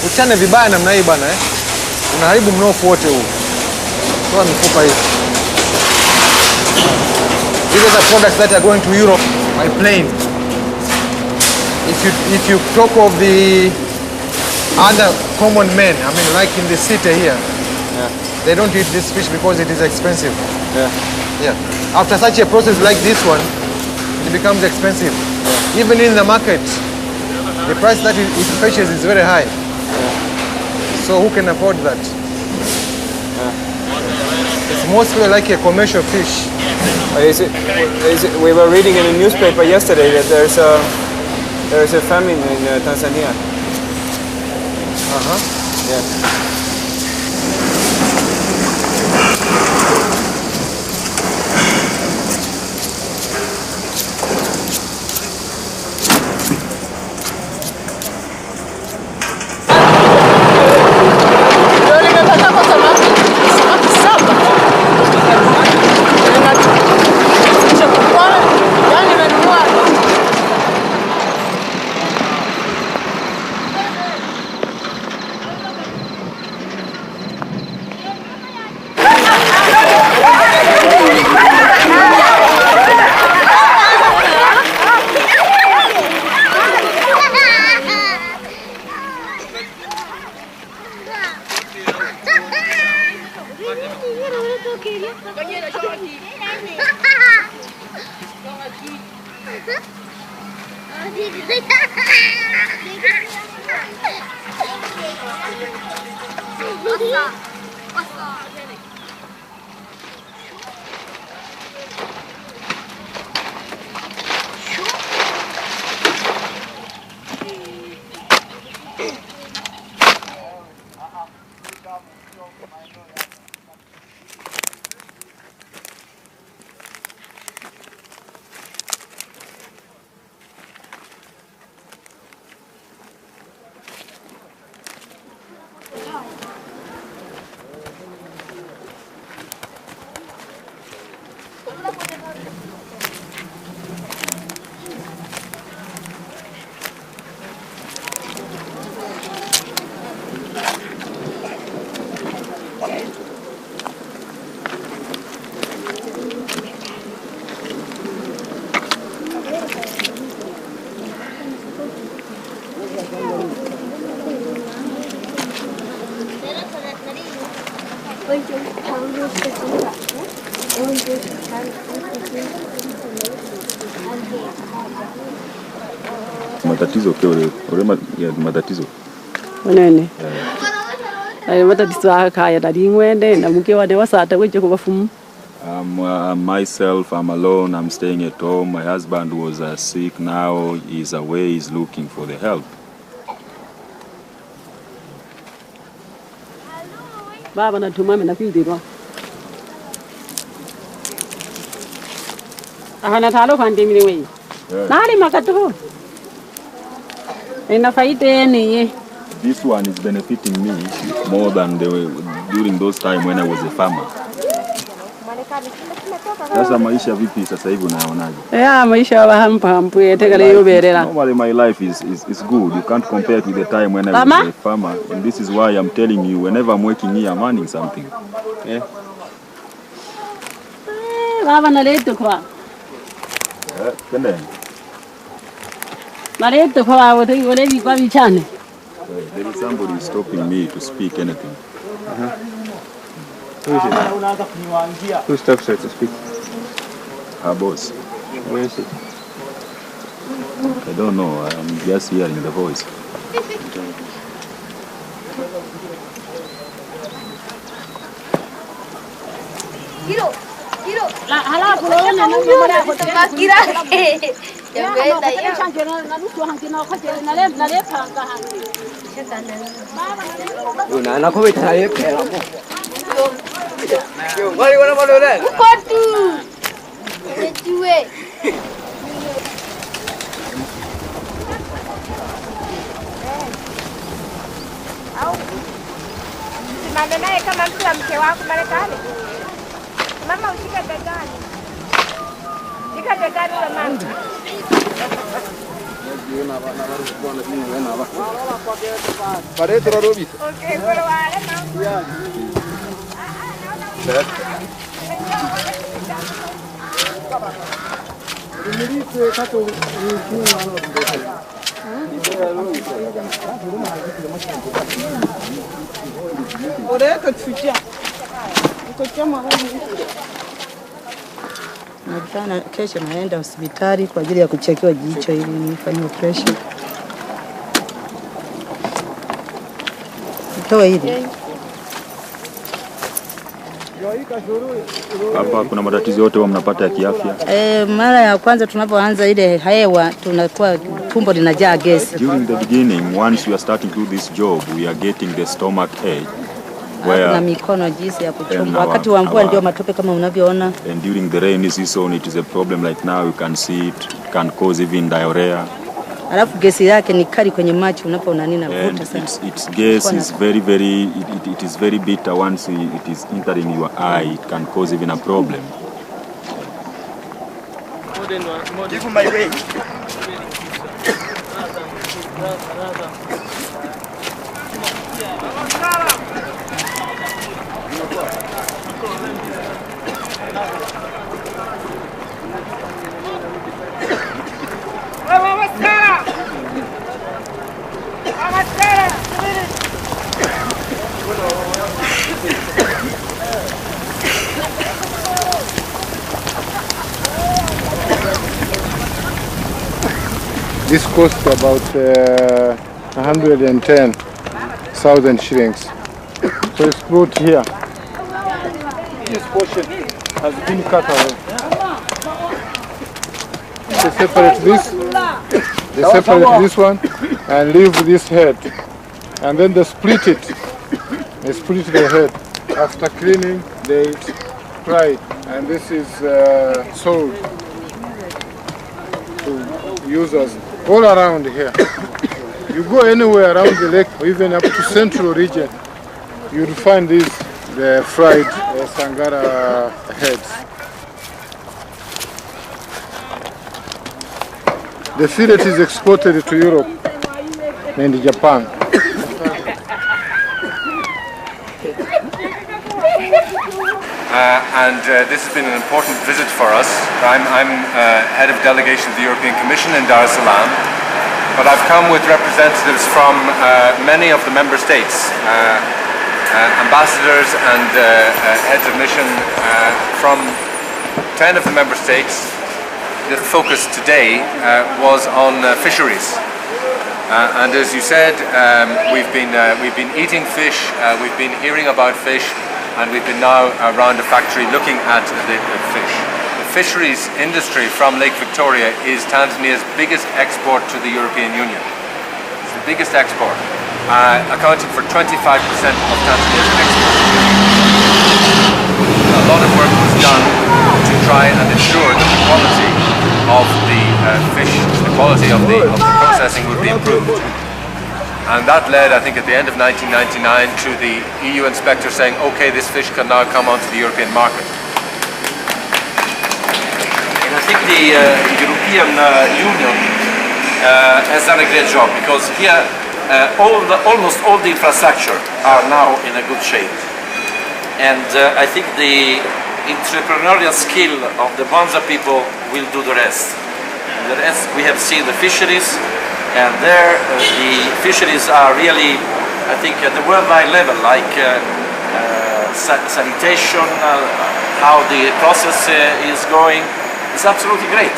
usichane vibaya namna hii bwana eh? unaharibu mnofu wote huu. Toa mifupa hii. These are the products that are going to Europe by plane. If you talk of the other common men, I mean, like in the city here, they don't eat this fish because it is expensive. After such a process like this one, it becomes expensive. Even in the market, the price that it fetches is very high. So who can afford that? It's mostly like a commercial fish. We were reading in the newspaper yesterday that there's a famine in Tanzania. Yeah. Matatizo matatizo. Onene. Ayo matatizo akaya dalingwende na mke wade wasata weje kubafumu. Myself, I'm alone, I'm staying at home. My husband was sick, now he's away, he's looking for the help. Baba na tumame na fildirwa. Ahana talo kwande milewe. Nali makatu. This one is benefiting me more than during those time when I was a farmer. Sasa maisha vipi sasa hivi unaonaje? Maisha hampu yetegale yoberera. Normally my life is good. You can't compare it with the time when I was a farmer. And this is why I'm telling you, whenever I'm working here, I'm earning something. Yeah. Baba naleto kwa. Kende. Naleto kwa wote bi kwa bichane. There is somebody stopping me to speak anything. Who stops her to speak? Her boss. Where is she? I don't know. I'm just hearing the voice. La hala pulau na mula ko makira ke. Jambe da ya. Na nusu hankina ko je na le panga hanki. Una na ko bita ye pera ko. Yo, mari wana malo le. Kotu. Ejuwe. Au. Simame naye kama mtu wa mke wako Marekani. Mama ushika begani. Shika begani la mama. Pare tu robi. Okay, pero vale, mama. Nakutana kesho naenda hospitali kwa ajili ya kuchekiwa jicho ili nifanye operation. Toa hili. Hapa kuna matatizo yote mnapata ya kiafya? Mara ya kwanza tunapoanza ile hewa tunakuwa tumbo linajaa gesi. During the beginning, once we are starting to do this job, we are getting the stomach ache. Na mikono jinsi ya kuchomwa. Wakati wa mvua ndio matope kama unavyoona. And during the rainy season it is a problem like now you can see it can cause even diarrhea. Alafu gesi yake ni kali kwenye macho unapoona nini navuta sana. Its gas is very it is very bitter once it is entering your eye. It can cause even a problem. Give my way. This cost about 110,000 shillings. So it's brought here. This portion has been cut away. They separate this one and leave this head. And then they split it. They split the head. After cleaning, they fry it. And this is sold to users all around here. You go anywhere around the lake, or even up to central region, you'll find these, the fried Sangara heads. The fillet is exported to Europe and Japan. This has been an important visit for us. I'm head of delegation of the European Commission in Dar es Salaam, but I've come with representatives from many of the member states, ambassadors and heads of mission from 10 of the member states. The focus today was on fisheries. And as you said, we've been eating fish, we've been hearing about fish, and we've been now around the factory looking at the fish. The fisheries industry from Lake Victoria is Tanzania's biggest export to the European Union. It's the biggest export, accounting for 25% of Tanzania's export. A lot of work was done to try and ensure that the quality of the fish, the quality of the processing would be improved. And that led, I think, at the end of 1999 to the EU inspector saying, okay, this fish can now come onto the European market. And I think the European Union has done a great job, because here almost all the infrastructure are now in a good shape. And I think the entrepreneurial skill of the Bonza people will do the rest. And the rest, we have seen the fisheries, and there the fisheries are really, I think, at the worldwide level, like sanitation, how the process is going. It's absolutely great.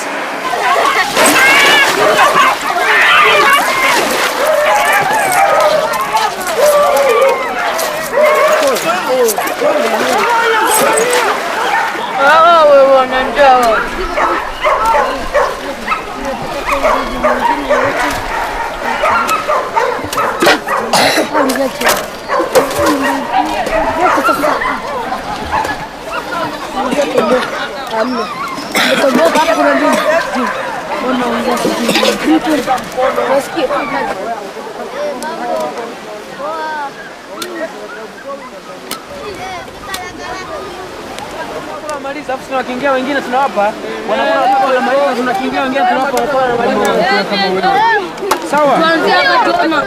Maliza afu tunakiingia wengine tunawapa. Wanamaliza tunakiingia wengine tunawapa. Sawa. Tuanze hapa tuona.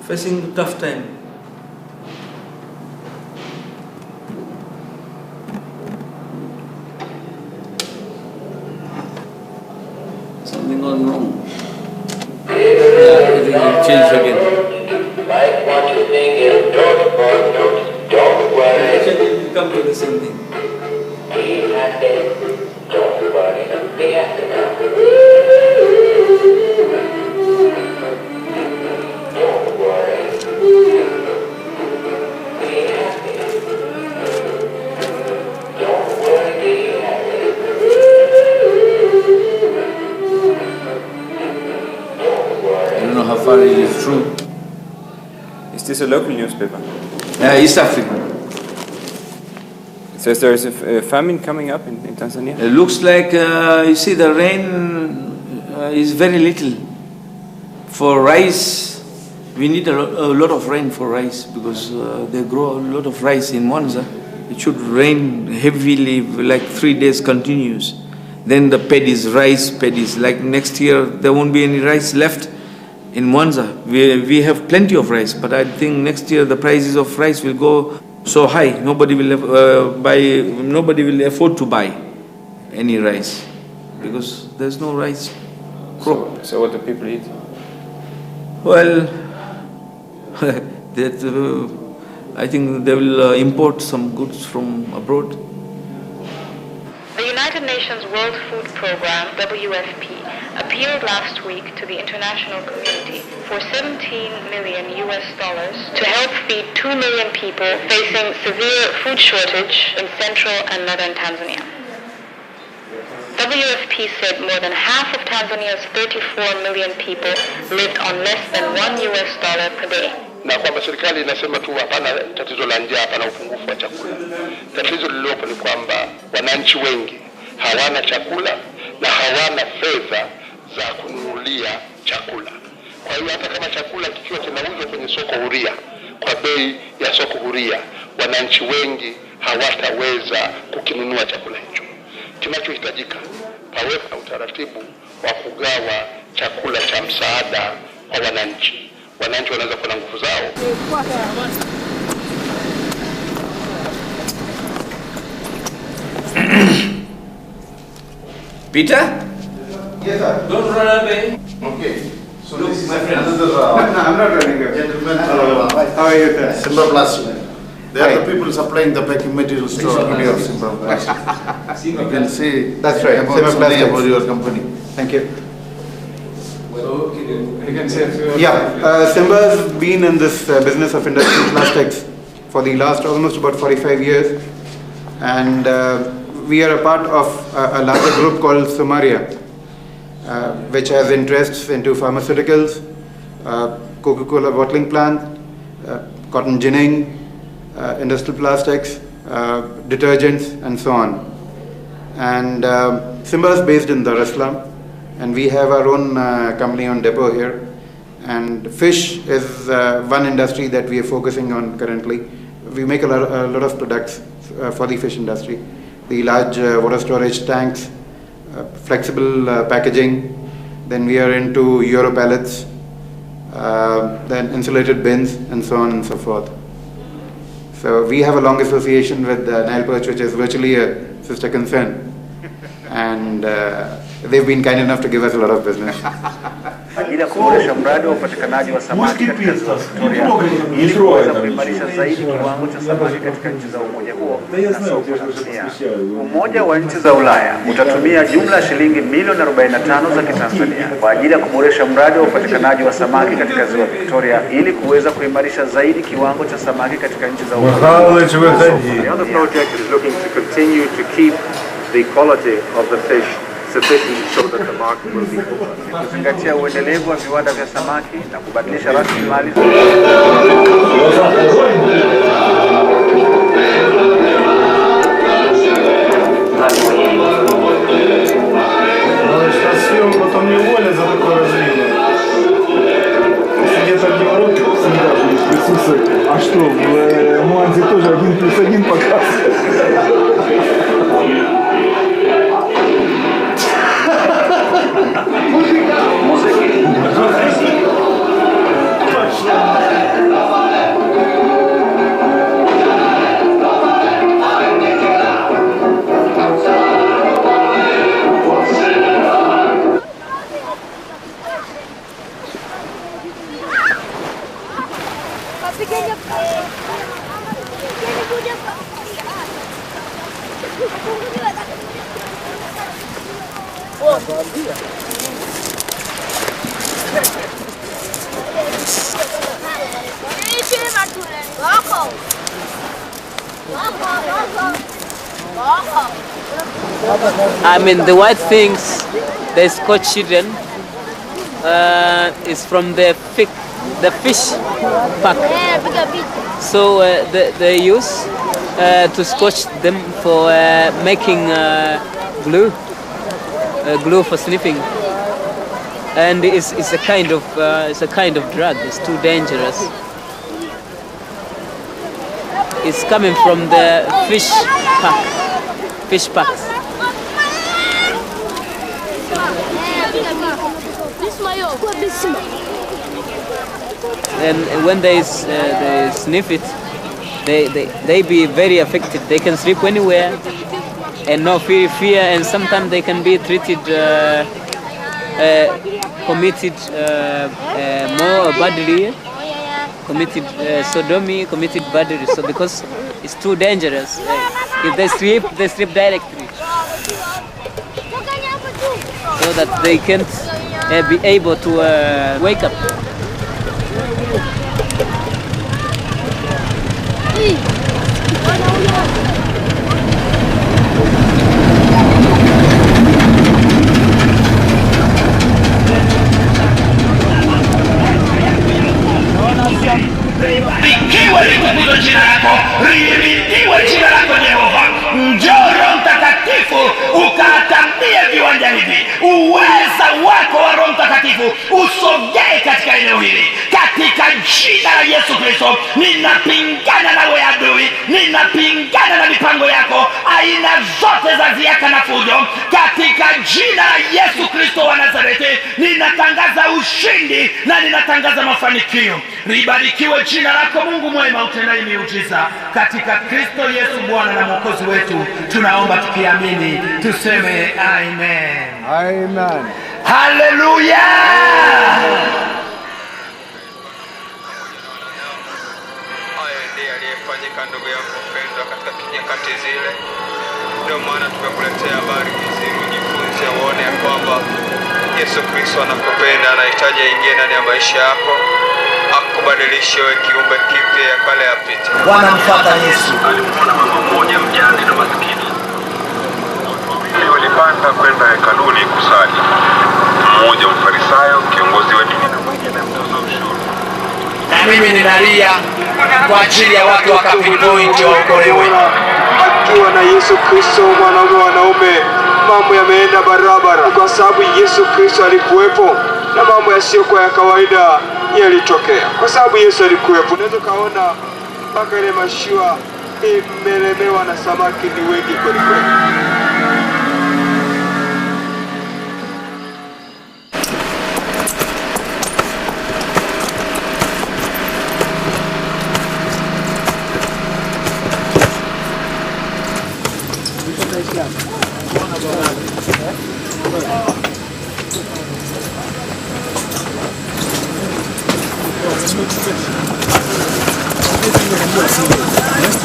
Facing a tough time. Something gone wrong. Everything will change again. Actually, it will come to the same thing. How far it is true. Is this a local newspaper? East African. It says there is a famine coming up in Tanzania. It looks like, you see, the rain is very little. For rice, we need a lot of rain for rice because they grow a lot of rice in Mwanza. It should rain heavily, like 3 days continuous. Then the paddies, rice paddies, like next year there won't be any rice left. In Mwanza, we have plenty of rice, but I think next year the prices of rice will go so high, nobody will afford to buy any rice because there's no rice crop. So what do people eat? Well, I think they will import some goods from abroad. The United Nations World Food Programme, WFP, appealed last week to the international community for $17 million to help feed 2 million people facing severe food shortage in central and northern Tanzania. WFP said more than half of Tanzania's 34 million people lived on less than $1 per day. Na kwamba serikali inasema tu hapana tatizo la njaa, hapana upungufu wa chakula. Tatizo lililopo ni kwamba wananchi wengi hawana chakula na hawana fedha za kununulia chakula. Kwa hiyo hata kama chakula kikiwa kinauzwa kwenye soko huria kwa bei ya soko huria, wananchi wengi hawataweza kukinunua chakula hicho. Kinachohitajika pawepo na utaratibu wa kugawa chakula cha msaada kwa wananchi. Wananchi wanaweza kuwa na nguvu zao. Peter? Yes, sir. Don't run away. Okay. So look, this is my friend. another. No, I'm not running away. Gentlemen, how are you, sir? Simba Plastic. They are the people supplying the packing materials to our video of Simba Plastic. You can say That's right. about Simba something Plastics. about your company. Thank you. Yeah, Simba's been in this business of industrial plastics for the last almost about 45 years, and we are a part of a larger group called Sumaria, which has interests into pharmaceuticals, Coca-Cola bottling plant, cotton ginning, industrial plastics, detergents, and so on. And Simba is based in Dar es Salaam, and we have our own company on depot here. And fish is one industry that we are focusing on currently. We make a lot of products for the fish industry. The large water storage tanks, flexible packaging. Then we are into Euro pallets, then insulated bins, and so on and so forth. So we have a long association with Nile Perch, which is virtually a sister concern. And they've been kind enough to give us a lot of business. Ajili ya kuboresha mradi wa upatikanaji wa samaki katika ziwa Victoria ili kuweza kuimarisha zaidi kiwango cha samaki katika nchi za umoja huo na soko la dunia. Umoja wa nchi za Ulaya utatumia jumla ya shilingi milioni 45 za Kitanzania kwa ajili ya kuboresha mradi wa upatikanaji wa samaki katika ziwa Victoria ili kuweza kuimarisha zaidi kiwango cha samaki katika nchi za umoja. The other project is looking to continue to keep the quality of the fish sufficient so that the market will be open. Kuzingatia uendelevu wa viwanda vya samaki na kubadilisha rasilimali. А что, в Муанзе тоже 1+1 показывает? I mean, the white things, the Scotch children, is from the fish pack. So they use to scotch them for making glue for sniffing, and it's a kind of drug. It's too dangerous. It's coming from the fish packs. And when they sniff it, they be very affected. They can sleep anywhere and no fear, and sometimes they can be treated, committed more badly, committed sodomy, committed badly. So because it's too dangerous, if they sleep directly, so that they can't be able to wake up. Libarikiwe litukuzwe jina lako, lihimidiwe jina lako Yehova. Njoo Roho Mtakatifu ukatambie viwanja hivi. Uweza wako wa Roho Mtakatifu usogee katika eneo hili. Katika jina la Yesu Kristo, ninapingana na wewe adui, ninapingana na mipango yako, aina zote za ziaka na fujo. Katika jina la Yesu Kristo wa Nazareti, ninatangaza ushindi na ninatangaza mafanikio. Libarikiwe jina lako Mungu mwema utendaye miujiza. Katika Kristo Yesu Bwana na Mwokozi wetu, tunaomba tukiamini, tuseme amen. Amen. Haleluya. Aliyefanyika ndugu yako mpendwa katika nyakati zile. Ndio maana tumekuletea habari hizi ujifunze, uone kwamba Yesu Kristo anakupenda, anahitaji aingie ndani ya maisha yako, akubadilishe wewe kiumbe kipya, ya kale yapite. Wanamfuata Yesu. Alimwona mama mmoja mjane na maskini. Walipanda kwenda hekaluni kusali. Mmoja mfarisayo, kiongozi wa dini, na mwingine mtoza ushuru. Na mimi ninalia kwa ajili ya watu wa Capital Point waokolewe. Akiwa na Yesu Kristo mwanaume, mambo yameenda barabara kwa sababu Yesu Kristo alikuwepo. na mambo yasiyokuwa ya kawaida yalitokea kwa sababu Yesu alikuwepo. Unaweza kaona mpaka ile mashua imelemewa na samaki ni wengi kweli kweli.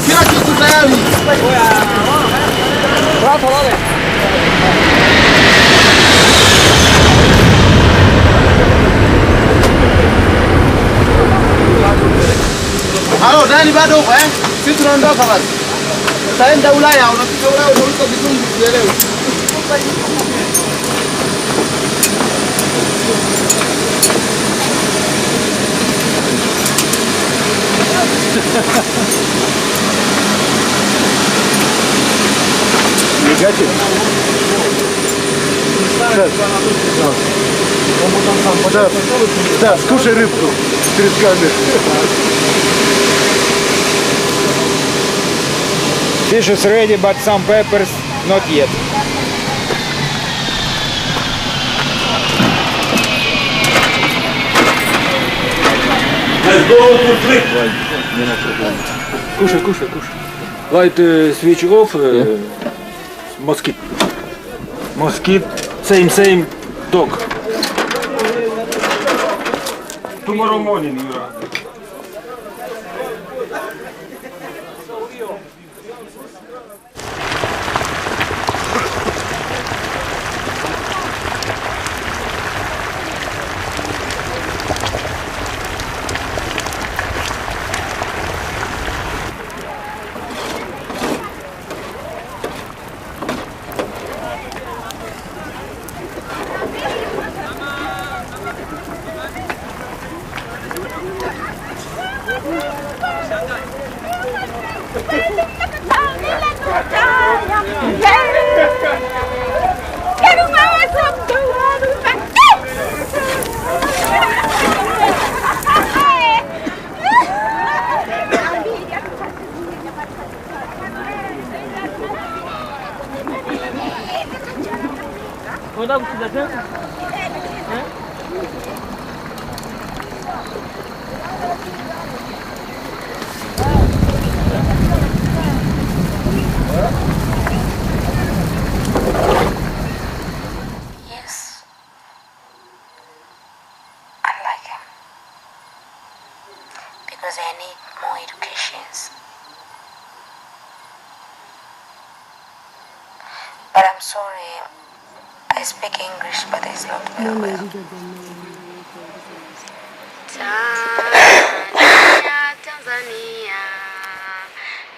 Kila kitu tayari. Bravo, wale. Halo, Dani bado upo eh? Sisi tunaondoka basi. Tutaenda Ulaya, unafika Ulaya unauliza vizungu tuelewe. Negative. Да, скушай рыбку перед камерой. Fish is ready, but some peppers not yet. Let's go to sleep. Кушай, кушай, кушай. Light switch off. Mosquito. Mosquito. Same dog. Tomorrow morning, Yura. Yes, I like him because I need more educations. But I'm sorry, I speak English, but it's not very well. Tanzania,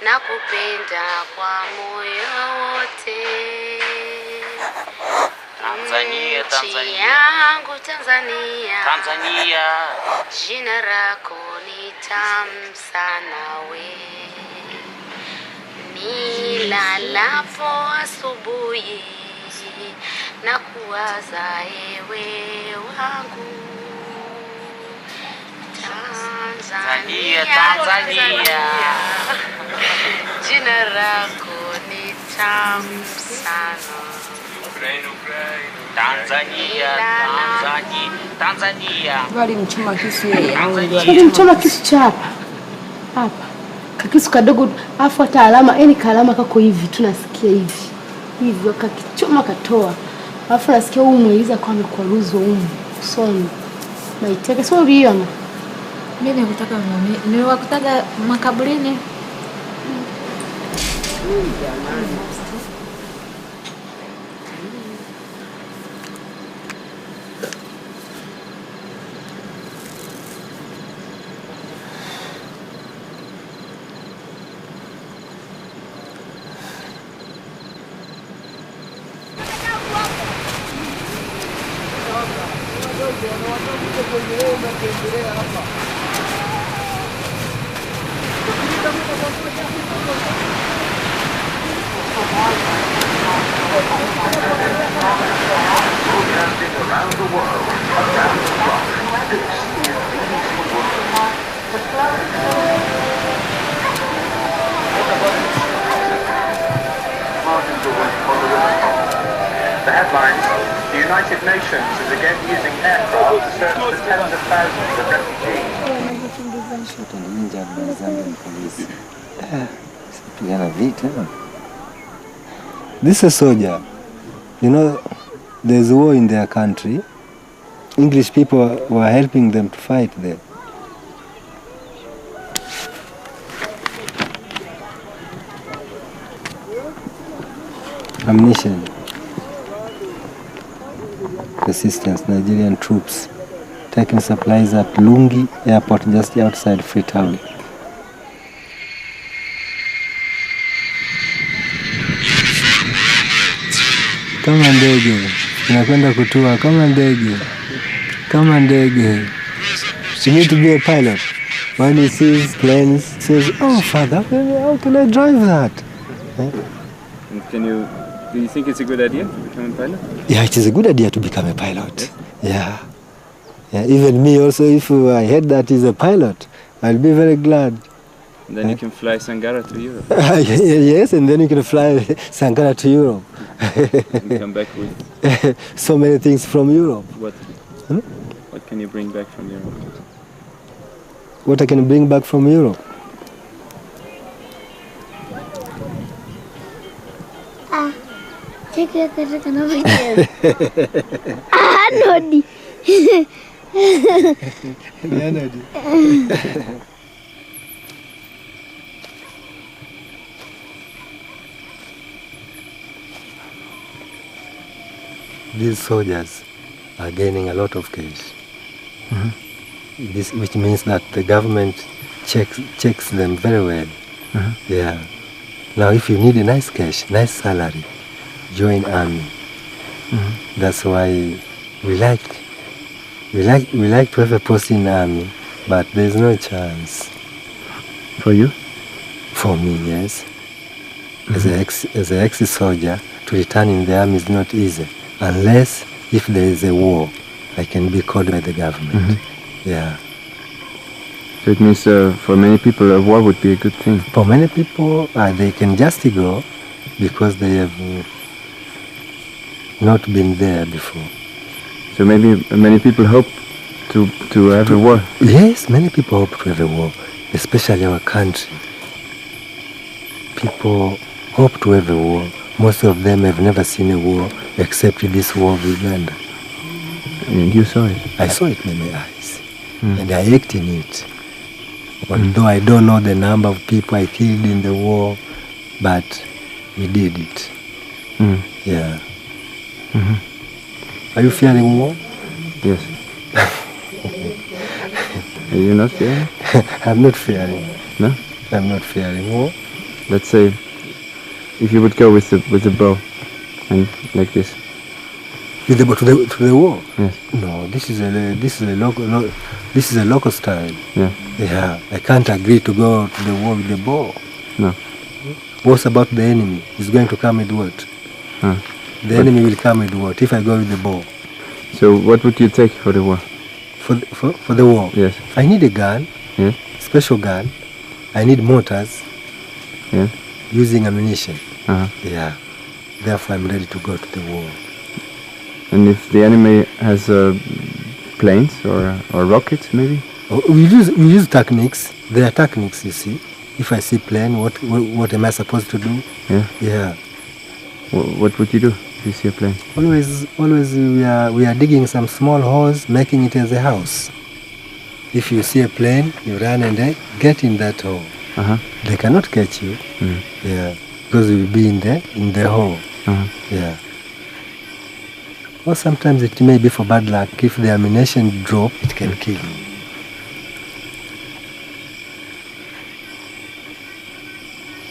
nakupenda kwa moyo wote. Tanzania, Tanzania. Yangu Tanzania. Tanzania. Jina lako ni tamu sana we. Nilalapo asubuhi na kuwaza ewe wangu. Tanzania, Tanzania. Jina lako ni tamu sana. Tanzania, Tanzania, Tanzania. Wali mchoma kisu yeye. Wali mchoma kisu cha hapa. Hapa. Kakisu kadogo afu hata alama, yani kalama kako hivi tunasikia hivi. Hivyo kakichoma katoa. Afu nasikia huyu mweliza kwa amekwaruzwa huyu usoni. Maiteke sio uliona. Mimi nikutaka mimi. Niwakutaga makaburini. Jamani. Thank you. Broadcasting around the world, around the clock. This is BBC World. Margins are working on the women's front. The headlines: the United Nations is again using aircraft to search for tens of thousands of refugees. This is a soldier. You know, there's war in their country. English people were helping them to fight there. Ammunition. Resistance, Nigerian troops taking supplies at Lungi Airport just outside Freetown. Kama ndege, inakwenda kutua kama ndege. Kama ndege. You need to be a pilot. When he sees planes, he says, "Oh, father, how can I drive that?" And do you think it's a good idea to become a pilot? Yeah, it is a good idea to become a pilot. Yeah. Yeah, even me also, if I heard that he's a pilot, I'll be very glad. And then you can fly Sangara to Europe. Yes, and then you can fly Sankara to Europe. And come back with so many things from Europe. what? What can you bring back from Europe? What I can bring back from Europe? Nodi. These soldiers are gaining a lot of cash. This, which means that the government checks them very well. Yeah. Now, if you need a nice cash, nice salary, join army. That's why we like to have a post in army, but there's no chance. For you? For me, yes. As an ex-soldier, to return in the army is not easy, unless if there is a war, I can be called by the government. Yeah. So it means for many people a war would be a good thing. For many people, they can just go because they have not been there before. So maybe many people hope to have a war. Yes, many people hope to have a war, especially our country. People hope to have a war. Most of them have never seen a war except this war of Uganda. And you saw it? I saw it with my eyes. And I acted in it. Although I don't know the number of people I killed in the war, but we did it. Yeah. Are you fearing war? Yes. Are you not fearing? I'm not fearing. No? I'm not fearing war. Let's say, if you would go with the bow, and like this. With the bow to the war? Yes. No, this is a local style. Yeah. Yeah. I can't agree to go to the war with the bow. No. What's about the enemy? He's going to come with what? The enemy will come with what if I go with the bow? So what would you take for the war? For the war? Yes. I need a gun. Yes. Special gun. I need mortars. Yes. Using ammunition. Yeah. Therefore I'm ready to go to the war. And if the enemy has planes or rockets, maybe? We use techniques. There are techniques, you see. If I see plane, what am I supposed to do? Yeah. Yeah. What would you do if you see a plane? Always we are digging some small holes, making it as a house. If you see a plane, you run and get in that hole. They cannot catch you. Yeah. Because you'll be in the hole. Yeah. Or sometimes it may be for bad luck. If the ammunition drop, it can kill you.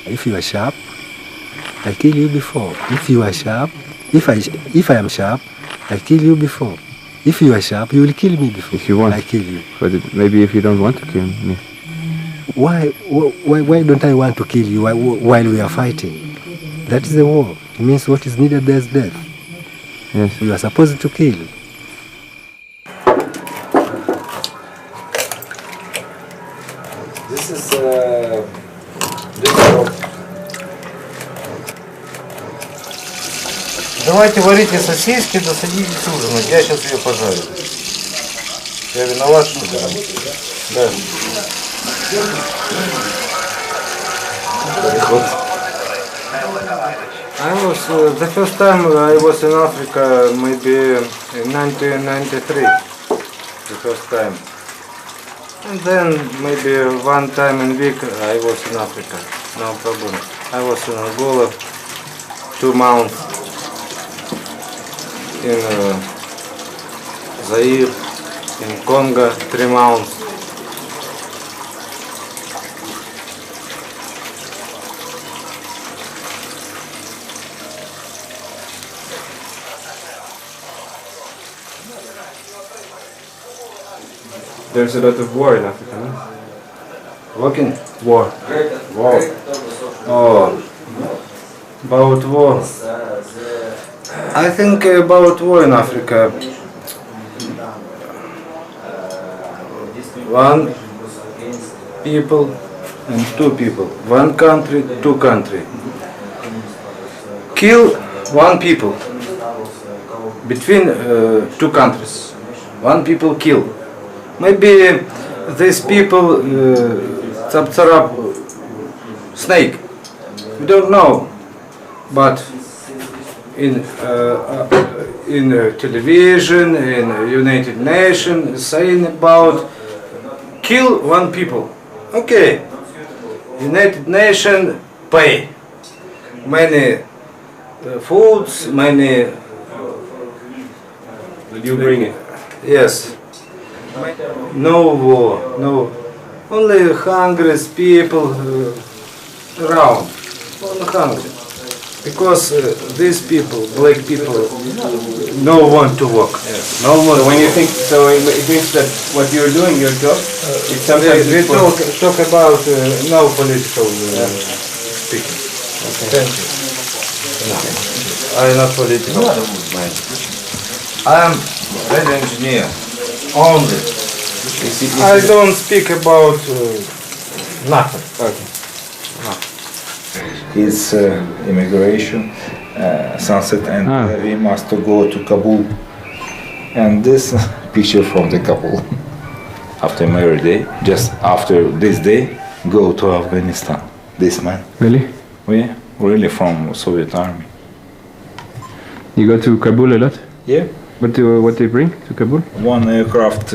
If you are sharp, I'll kill you before. If you are sharp, if I am sharp, I'll kill you before. If you are sharp, you will kill me before. If you want. I kill you. But maybe if you don't want to kill me. Why don't I want to kill you while we are fighting? That is the war. It means what is needed there is death. Yes. You are supposed to kill. This is this. Давайте варите сосиски, да садитесь ужинать. Я сейчас ее пожарю. Я виноват, что ли? Да. The first time I was in Africa, maybe in 1993. The first time. And then maybe one time in week I was in Africa. No problem. I was in Angola 2 months. In Zaire, in Congo 3 months. There's a lot of war in Africa, no? Walking? War. War. Oh, about war. I think about war in Africa. One people and 2 people. One country, 2 country. Kill 1 people. Between 2 countries. 1 people kill. Maybe these people tsap snake. We don't know. But in television, in United Nations, saying about kill 1 people. Okay. United Nations pay many foods, many. Did you bring it? Yes. No war, no. Only hungry people around. Only hungry. Because these people, black people, no want to work. Yes. No one. So when you think, so it means that what you're doing, your job, it's sometimes we talk about no political speaking. Okay. Thank you. No. I'm not political. I'm radio engineer. Only. I don't speak about nothing. Okay. No. It's immigration, sunset, and we must go to Kabul. And this picture from the Kabul. After marriage day, just after this day, go to Afghanistan. This man. Really? Yeah, really from Soviet army. You go to Kabul a lot? Yeah. What do you bring to Kabul? 1 aircraft.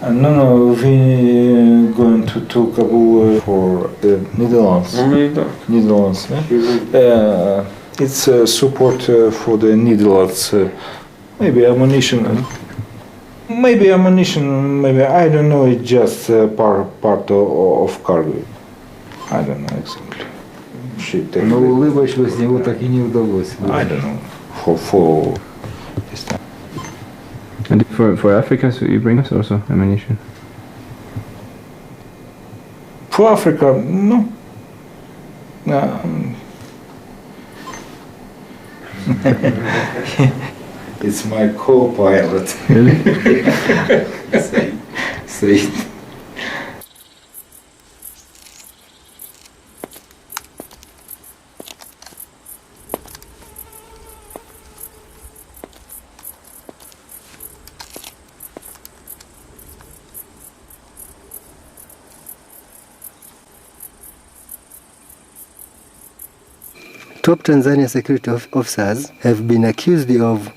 No, we going to Kabul for the Netherlands. Netherlands. It's support for the Netherlands. Maybe ammunition. Maybe ammunition. Maybe I don't know. It's just part of cargo. I don't know exactly. Но улыбочку с него так и не удалось. I don't know. For this time. And for Africa, so you bring us also ammunition? For Africa, no. It's my co-pilot. Really? Say. Top Tanzania security officers have been accused of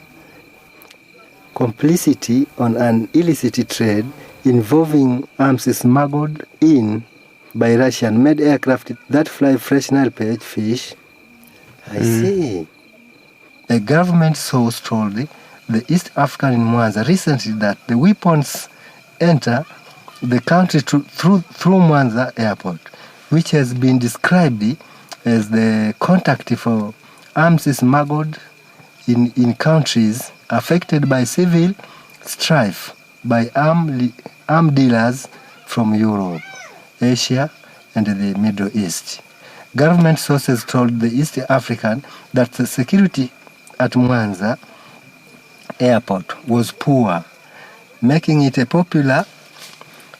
complicity on an illicit trade involving arms smuggled in by Russian-made aircraft that fly fresh Nile perch fish. I see. A government source told the East African in Mwanza recently that the weapons enter the country through Mwanza airport, which has been described as the contact for arms smuggled in countries affected by civil strife by arm dealers from Europe, Asia, and the Middle East. government sources told the East African that the security at Mwanza airport was poor, making it a popular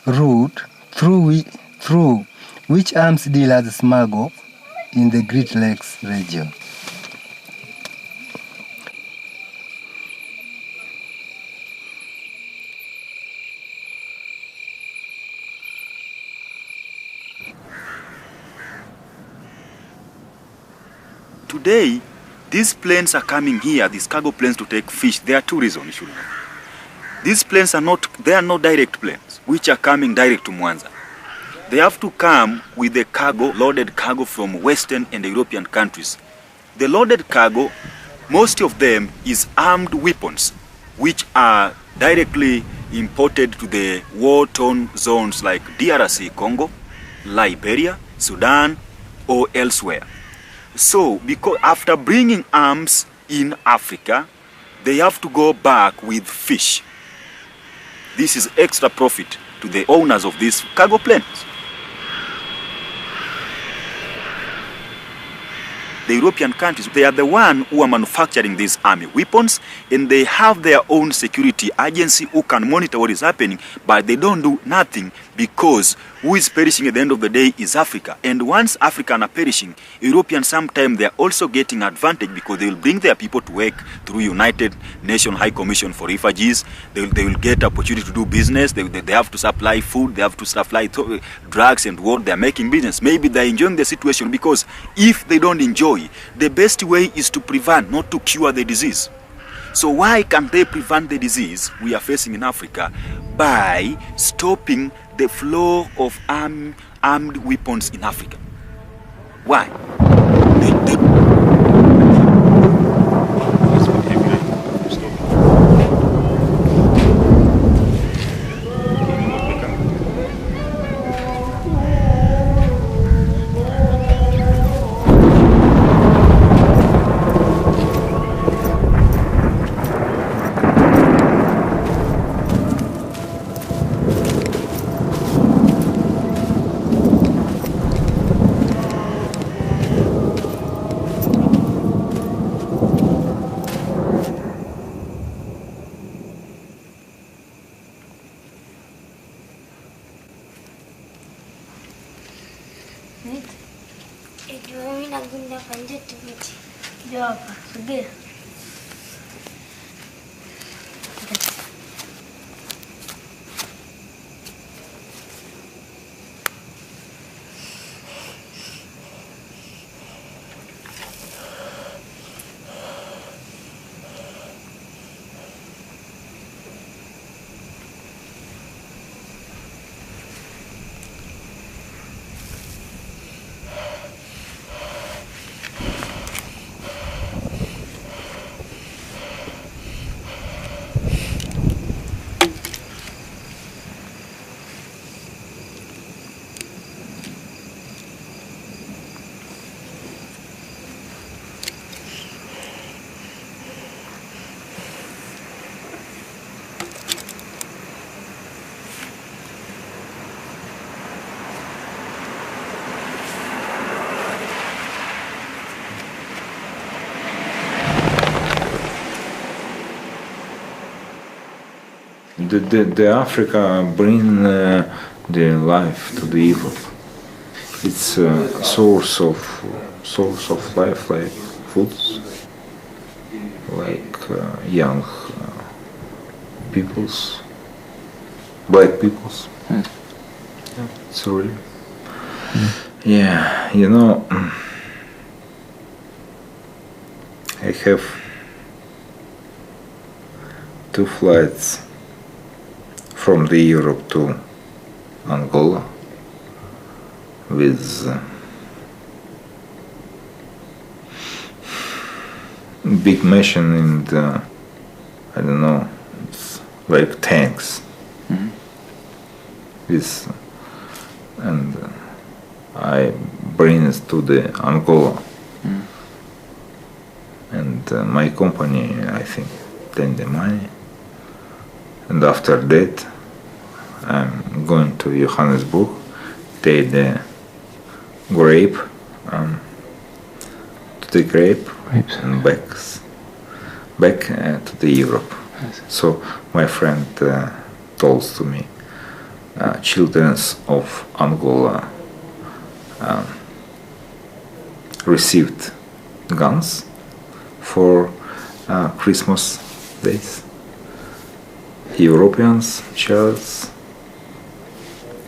route through which arms dealers smuggle in the Great Lakes region. Today, these planes are coming here, these cargo planes, to take fish. There are two reasons you should know. These planes are not direct planes, which are coming direct to Mwanza. They have to come with the cargo, loaded cargo from Western and European countries. The loaded cargo, most of them is armed weapons, which are directly imported to the war-torn zones like DRC, Congo, Liberia, Sudan, or elsewhere. So, because after bringing arms in Africa, they have to go back with fish. This is extra profit to the owners of these cargo planes. The European countries, they are the one who are manufacturing these army weapons, and they have their own security agency who can monitor what is happening, but they don't do nothing because who is perishing at the end of the day is Africa. And once Africans are perishing, Europeans sometimes they are also getting advantage because they will bring their people to work through United Nations High Commission for Refugees. They will get opportunity to do business. They have to supply food. They have to supply drugs and what they are making business. Maybe they are enjoying the situation because if they don't enjoy, the best way is to prevent, not to cure the disease. So why can't they prevent the disease we are facing in Africa? By stopping the flow of armed weapons in Africa. Why? The Africa bring the life to the Europe. It's a source of life, like foods, like young peoples, black peoples. Sorry. Yeah, you know, I have 2 flights from the Europe to Angola with big machine and I don't know, it's like tanks. With and I bring it to the Angola and my company, I think, take the money. And after that, I'm going to Johannesburg, take the grape to the grapes and back to the Europe. So my friend told to me, children of Angola received guns for Christmas days. Europeans, childs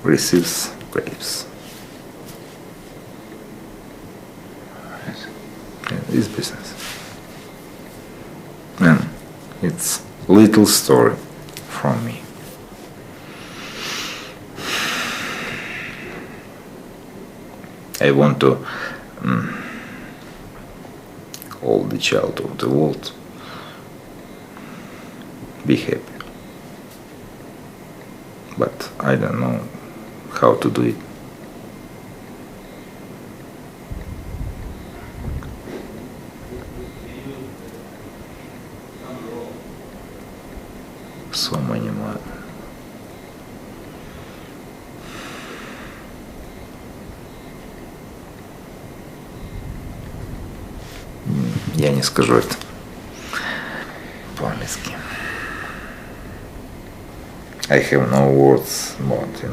receives grapes. This business. And it's little story from me. I want to all the child of the world be happy. But I don't know how to do it. So many more. Я не скажу это по-английски. I have no words about it.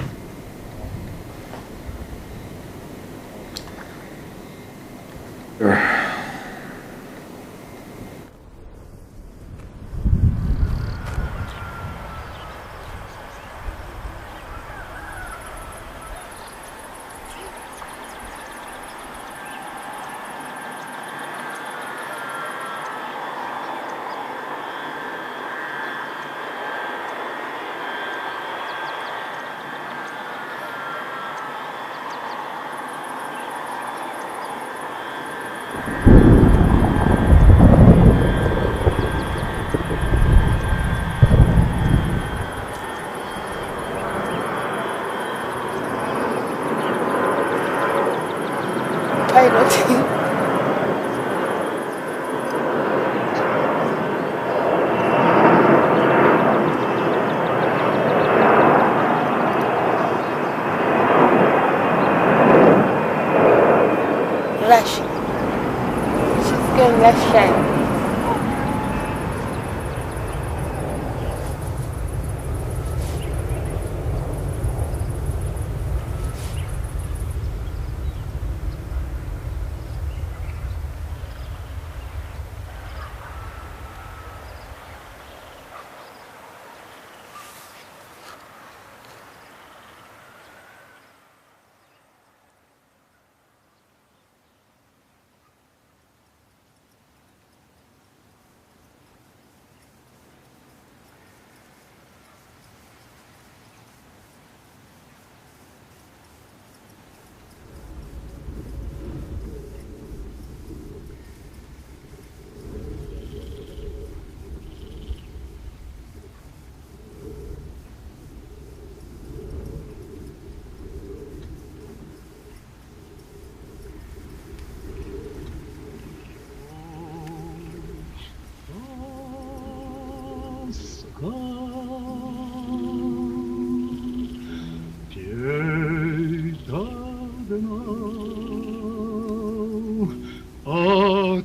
Rush. She's getting less shine.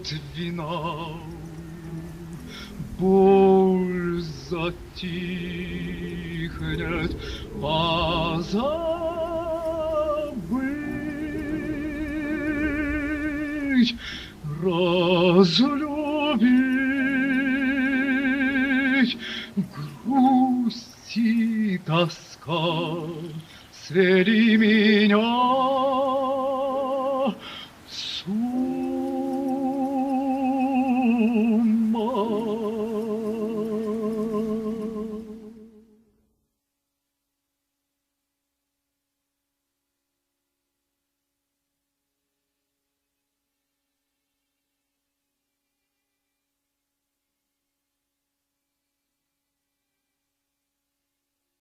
Отвинал, боль затихнет, позабыть, разлюбить, грусть и тоска свели меня.